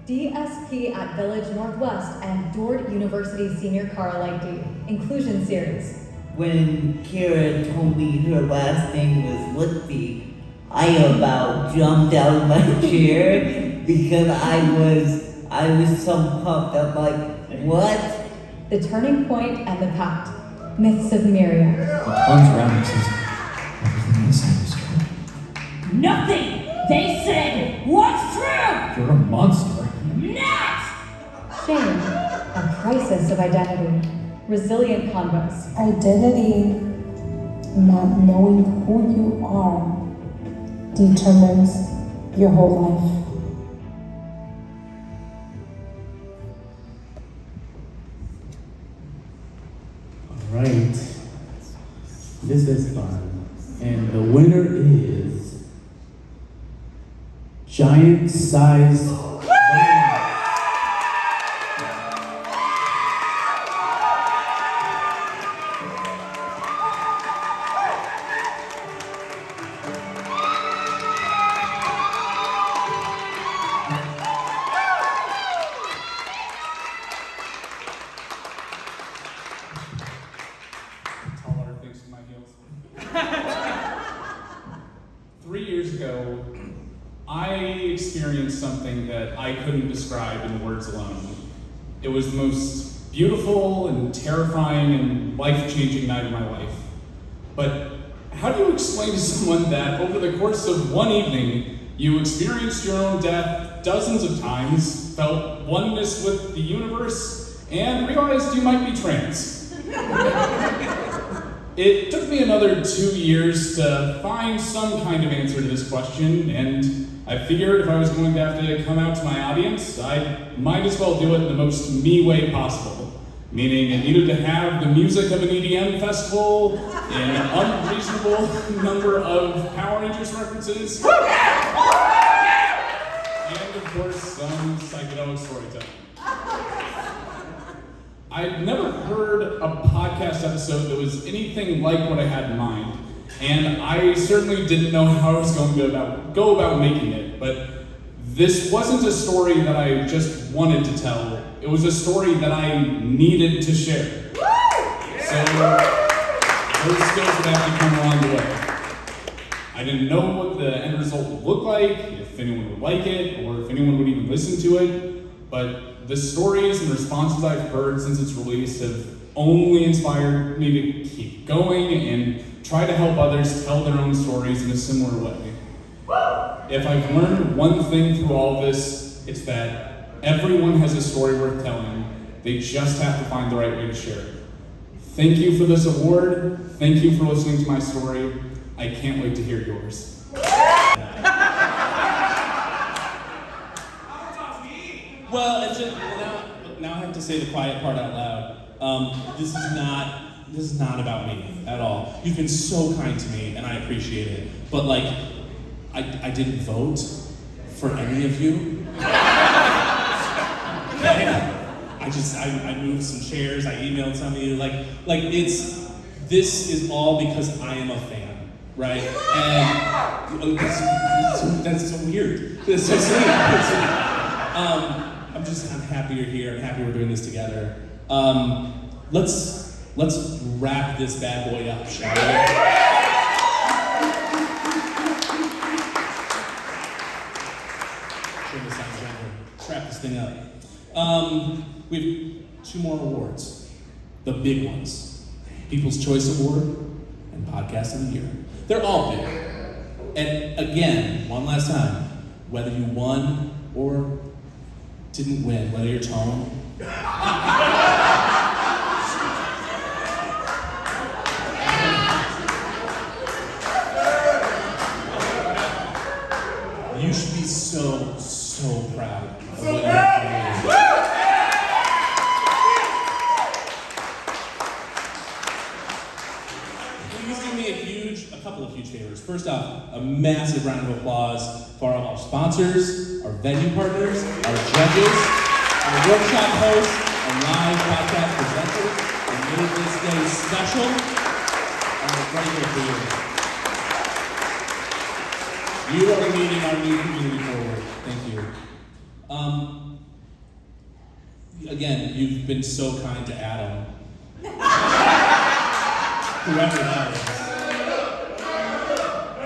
DSP at Village Northwest and Dord University Senior Carl ID. Inclusion Series. When Kara told me her last name was Lippy, I about jumped out of my chair because I was so pumped. I'm like, what? The Turning Point and the Pact. Myths of Myria. He turns around and says, everything you said is true. Nothing they said was true! You're a monster. Not! Shame. A crisis of identity. Resilient Convos. Identity, not knowing who you are, determines your whole life. Alright. This is fun. And the winner is Giant Size. Taller thanks to my heels. 3 years ago, I experienced something that I couldn't describe in words alone. It was the most beautiful and terrifying and life-changing night of my life. But how do you explain to someone that over the course of one evening, you experienced your own death dozens of times, felt oneness with the universe, and realized you might be trans? It took me another 2 years to find some kind of answer to this question, and I figured if I was going to have to come out to my audience, I might as well do it in the most me way possible. Meaning it needed to have the music of an EDM festival, an unreasonable number of Power Rangers references, and of course some psychedelic storytelling. I'd never heard a podcast episode that was anything like what I had in mind, and I certainly didn't know how I was going to go about making it, but this wasn't a story that I just wanted to tell. It was a story that I needed to share. So those skills would have to come along the way. I didn't know what the end result would look like, if anyone would like it, or if anyone would even listen to it, but the stories and responses I've heard since its release have only inspired me to keep going and try to help others tell their own stories in a similar way. If I've learned one thing through all this, it's that everyone has a story worth telling. They just have to find the right way to share it. Thank you for this award. Thank you for listening to my story. I can't wait to hear yours. Well, now I have to say the quiet part out loud. This is not about me at all. You've been so kind to me, and I appreciate it. But like, I didn't vote for any of you. I moved some chairs. I emailed some of you. This is all because I am a fan, right? And that's so weird. That's so sweet. I'm happy you're here. I'm happy we're doing this together. Let's wrap this bad boy up, shall we? Turn this on gender. Let's wrap this thing up. We have 2 more awards. The big ones. People's Choice Award and Podcast of the Year. They're all big. And again, one last time, whether you won or didn't win, whether your tone Please do me a couple of huge favors. First off, a massive round of applause for all our sponsors, our venue partners, our judges, our workshop hosts, and live podcast presenters, and made this day special. And we're grateful for you. You are leading our new community forward. Thank you. Again, you've been so kind to Adam. Whoever that is.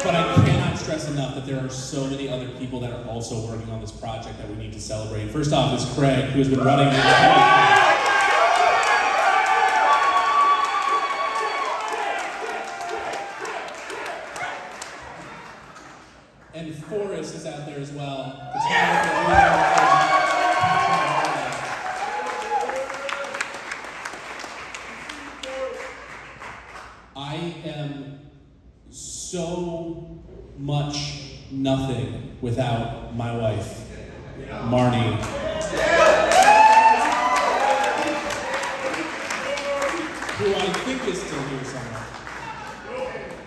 But I cannot stress enough that there are so many other people that are also working on this project that we need to celebrate. First off is Craig, who has been running this. And Forrest is out there as well. I am so much nothing without my wife, Marnie. Who I think is still here somewhere.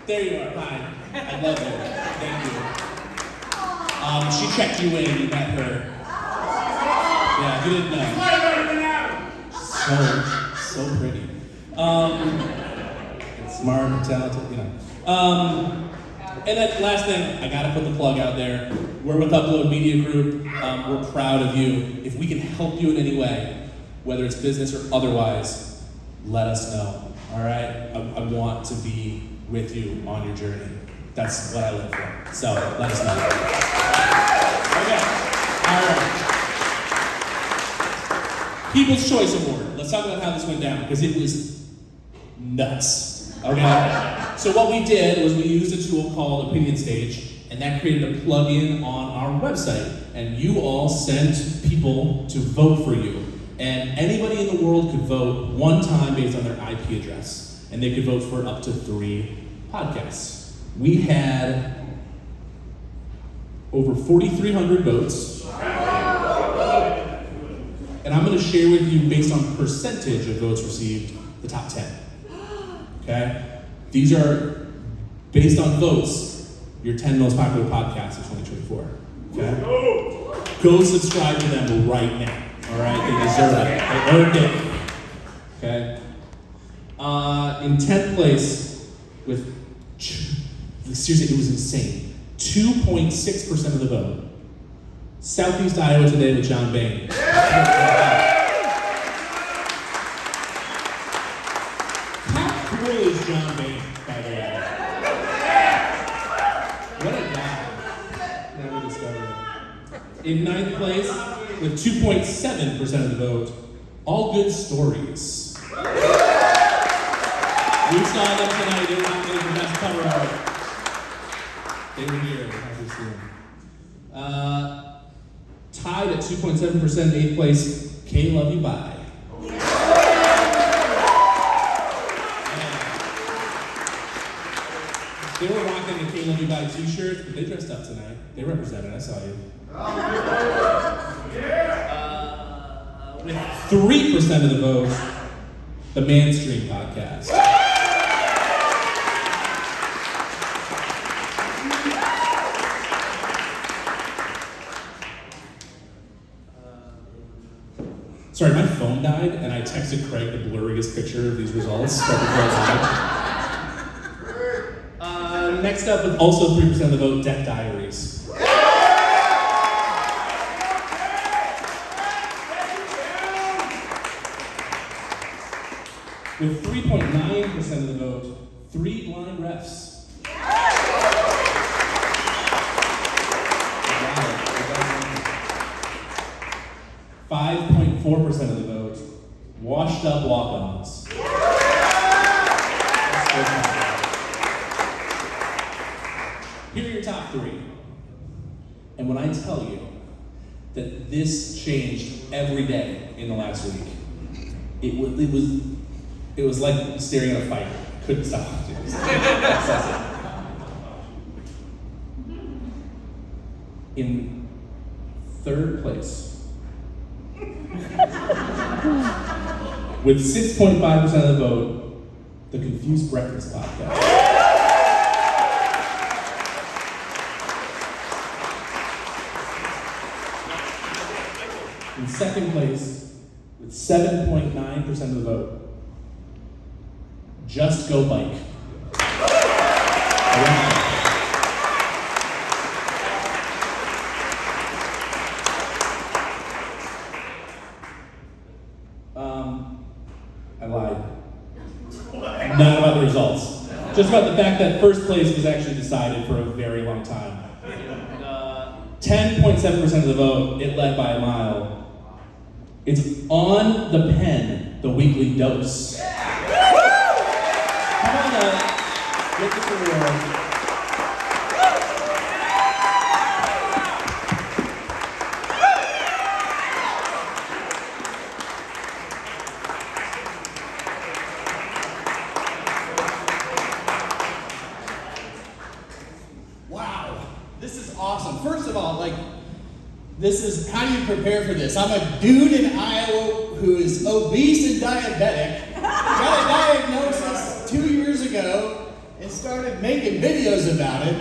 There you are, hi. I love you, thank you. She checked you in, you met her. Yeah, you didn't know. So pretty. Smart, talented, you know. And then last thing, I gotta put the plug out there. We're with Upload Media Group. We're proud of you. If we can help you in any way, whether it's business or otherwise, let us know. All right? I want to be with you on your journey. That's what I live for. So let us know. Okay. All right. People's Choice Award. Let's talk about how this went down because it was nuts. Okay? So what we did was we used a tool called Opinion Stage, and that created a plugin on our website. And you all sent people to vote for you. And anybody in the world could vote one time based on their IP address. And they could vote for up to 3 podcasts. We had over 4,300 votes. And I'm gonna share with you, based on percentage of votes received, the top 10. Okay? These are based on votes, your 10 most popular podcasts of 2024. Okay? Go subscribe to them right now. All right? They deserve it. They earned it. Okay? In 10th place, with seriously, it was insane. 2.6% of the vote. Southeast Iowa Today with John Bain. John Bain, by the way. What a guy. Now we discovered it. In 9th place, with 2.7% of the vote, All Good Stories. We saw them tonight. They were not getting the best cover art. They were here. Tied at 2.7%, 8th place, K Love You Bye. They were rocking the K Love You Bye t-shirts, but they dressed up tonight. They represented, I saw you. With 3% of the vote, the Manstream podcast. Sorry, my phone died, and I texted Craig the blurriest picture of these results right before I died. Next up, with also 3% of the vote, Deck Diaries. With 3.9% of the vote, 3 Blind Refs. 5.4% of the vote, washed up walk-ons. Here are your top 3. And when I tell you that this changed every day in the last week, it was like staring at a fire. Couldn't stop. That's it. In 3rd place, with 6.5% of the vote, the Confused Breakfast Podcast. In second place, with 7.9% of the vote, Just Go Bike. I lied. Not about the results. Just about the fact that first place was actually decided for a very long time. 10.7% of the vote, it led by a mile. It's On the Pen, the weekly dose. Come on up, get this award. Wow, this is awesome. First of all, this is, how do you prepare for this? I'm a dude in Iowa who is obese and diabetic, got a diagnosis 2 years ago, and started making videos about it.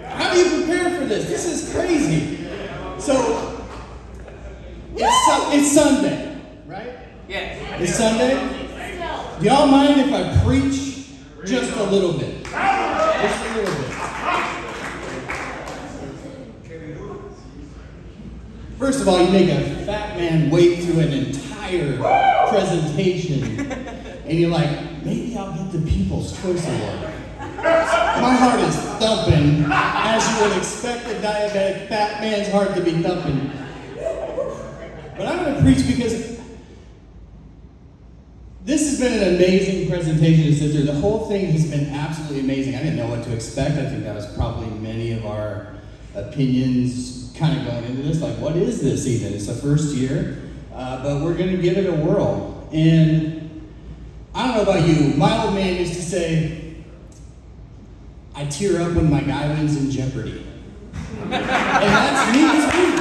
How do you prepare for this? This is crazy. So, it's Sunday, right? Yes. It's Sunday? Do y'all mind if I preach just a little bit? Just a little bit. First of all, you make a fat man wait through an entire presentation, and you're like, maybe I'll get the People's Choice Award. My heart is thumping, as you would expect a diabetic fat man's heart to be thumping. But I'm going to preach because this has been an amazing presentation to sit through. The whole thing has been absolutely amazing. I didn't know what to expect. I think that was probably many of our opinions kind of going into this, like, what is this even? It's the first year, but we're going to give it a whirl. And I don't know about you, my old man used to say, I tear up when my guy wins in Jeopardy. And that's me too.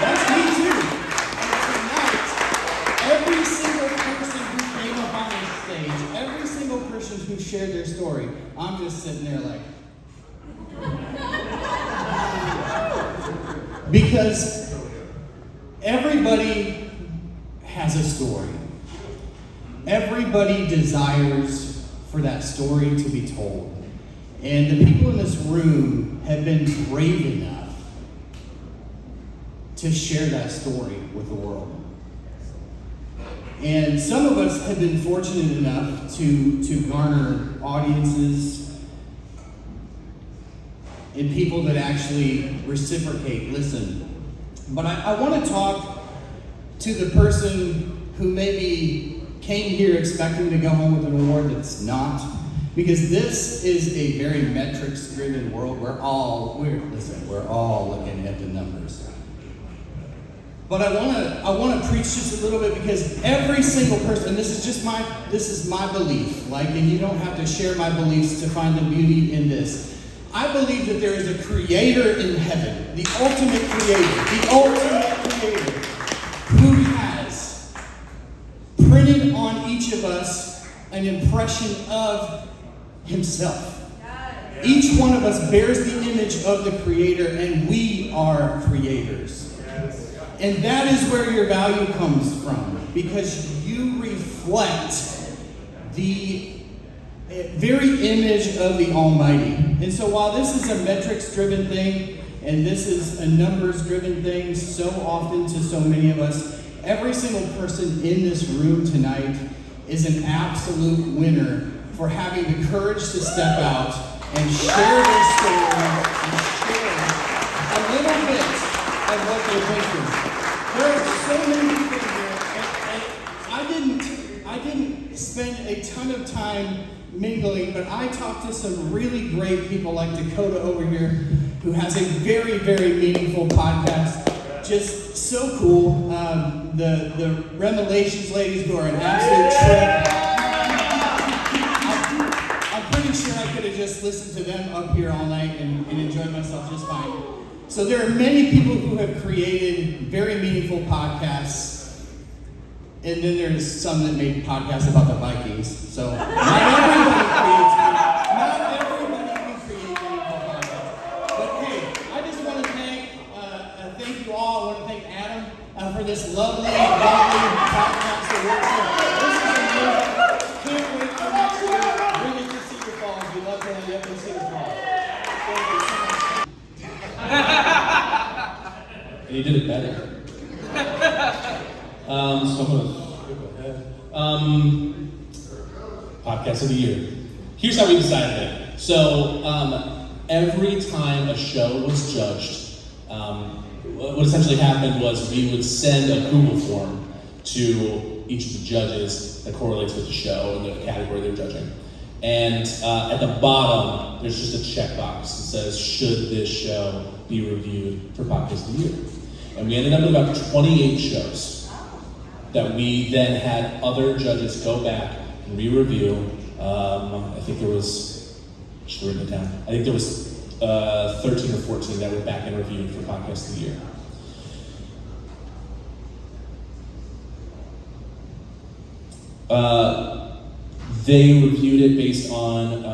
That's me too. And tonight, every single person who came up on this stage, every single person who shared their story, I'm just sitting there like, because everybody has a story. Everybody desires for that story to be told. And the people in this room have been brave enough to share that story with the world. And some of us have been fortunate enough to garner audiences and people that actually reciprocate, listen. But I want to talk to the person who maybe came here expecting to go home with an award that's not, because this is a very metrics-driven world. We're all looking at the numbers. But I want to preach just a little bit, because every single person, and this is my belief, and you don't have to share my beliefs to find the beauty in this. I believe that there is a creator in heaven, the ultimate creator, who has printed on each of us an impression of himself. Each one of us bears the image of the creator, and we are creators. And that is where your value comes from, because you reflect the very image of the Almighty. And so while this is a metrics-driven thing, and this is a numbers-driven thing so often to so many of us, every single person in this room tonight is an absolute winner for having the courage to step out and share their story and share a little bit of what they're thinking. There are so many people here, and I didn't spend a ton of time mingling, but I talked to some really great people like Dakota over here, who has a very, very meaningful podcast. Just so cool. The Revelations ladies, who are an absolute trip. I'm pretty sure I could have just listened to them up here all night and enjoyed myself just fine. So there are many people who have created very meaningful podcasts, And then there's some that make podcasts about the Vikings. So not everybody can create meaningful podcasts. But hey, I just want to thank you all. I want to thank Adam for this lovely podcast award show. This is amazing. Can't wait for next year. Bring it to Cedar Falls. We love going to Cedar Falls. Thank you so much. And you did it better. So I'm gonna skip ahead. Podcast of the year. Here's how we decided it. So every time a show was judged, what essentially happened was we would send a Google form to each of the judges that correlates with the show and the category they're judging. And at the bottom, there's just a checkbox that says, should this show be reviewed for Podcast of the Year? And we ended up with about 28 shows that we then had other judges go back and re-review. I think there was, just written it down, I think there was 13 or 14 that were back and reviewed for Podcast of the Year. They reviewed it based on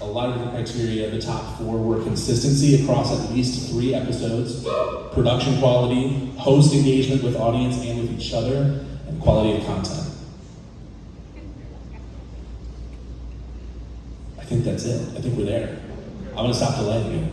a lot of different criteria. The top 4 were consistency across at least 3 episodes, production quality, host engagement with audience and with each other, and quality of content. I think that's it. I think we're there. I'm gonna stop delaying you.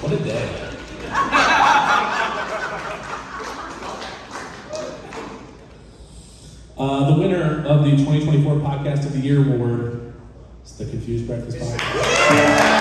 What a day. The winner of the 2024 Podcast of the Year award is the Confused Breakfast Podcast.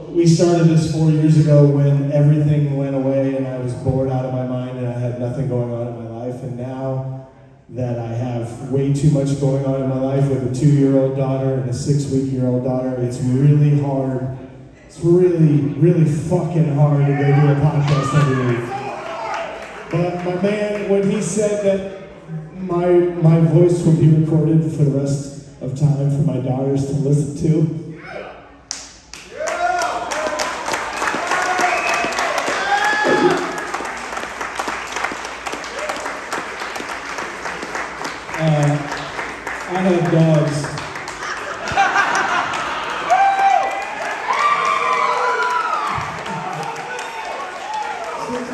We started this 4 years ago when everything went away and I was bored out of my mind and I had nothing going on in my life. And now that I have way too much going on in my life with a 2-year-old daughter and a 6-week-old daughter, it's really hard. It's really, really fucking hard to go do a podcast every week. But my man, when he said that my voice will be recorded for the rest of time for my daughters to listen to, I have dogs.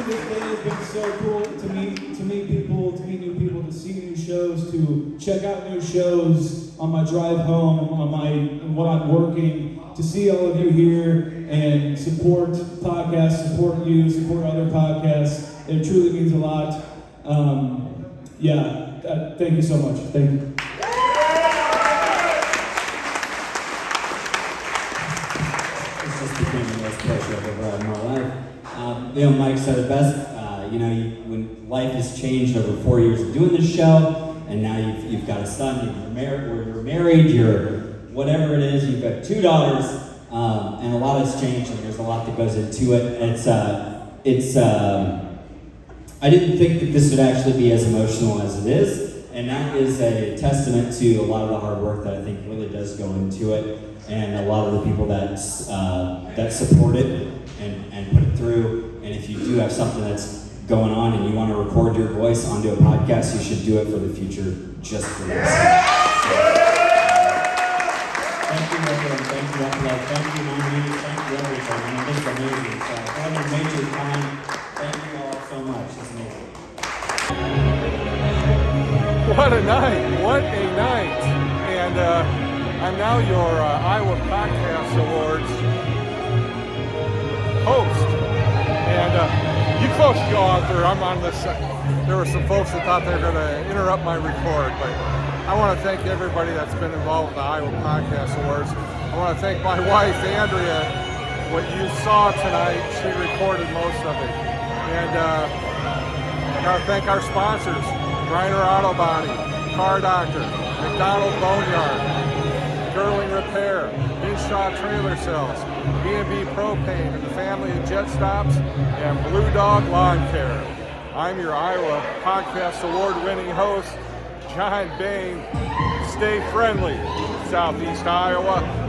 This day has been so cool to meet people, to meet new people, to see new shows, to check out new shows on my drive home, when I'm working, to see all of you here and support podcasts, support you, support other podcasts. It truly means a lot. Thank you so much. Thank you. This just became the most pleasure I've ever had in my life. Mike said it best. When life has changed over 4 years of doing this show, and now you've got a son, you're married, you're whatever it is, you've got 2 daughters, and a lot has changed, and there's a lot that goes into it. I didn't think that this would actually be as emotional as it is, and that is a testament to a lot of the hard work that I think really does go into it, and a lot of the people that support it and put it through. And if you do have something that's going on and you want to record your voice onto a podcast, you should do it for the future, just for this. Thank you, everyone. Thank you, Upload. Thank you, Mommy. Thank you, everything. I mean, this is amazing. So, having a major time. Thank you all so much. It's amazing. What a night. What a night. And I'm now your Iowa Podcast Awards host. And you folks go out there. I'm on this. There were some folks that thought they were going to interrupt my record, but I want to thank everybody that's been involved with the Iowa Podcast Awards. I want to thank my wife, Andrea. What you saw tonight, she recorded most of it. And I got to thank our sponsors, Griner Auto Body, Car Doctor, McDonald Boneyard, Girling Repair, Inshaw Trailer Sales, B&B Propane, and the family of Jet Stops, and Blue Dog Lawn Care. I'm your Iowa Podcast Award-winning host, John Bain. Stay friendly, Southeast Iowa.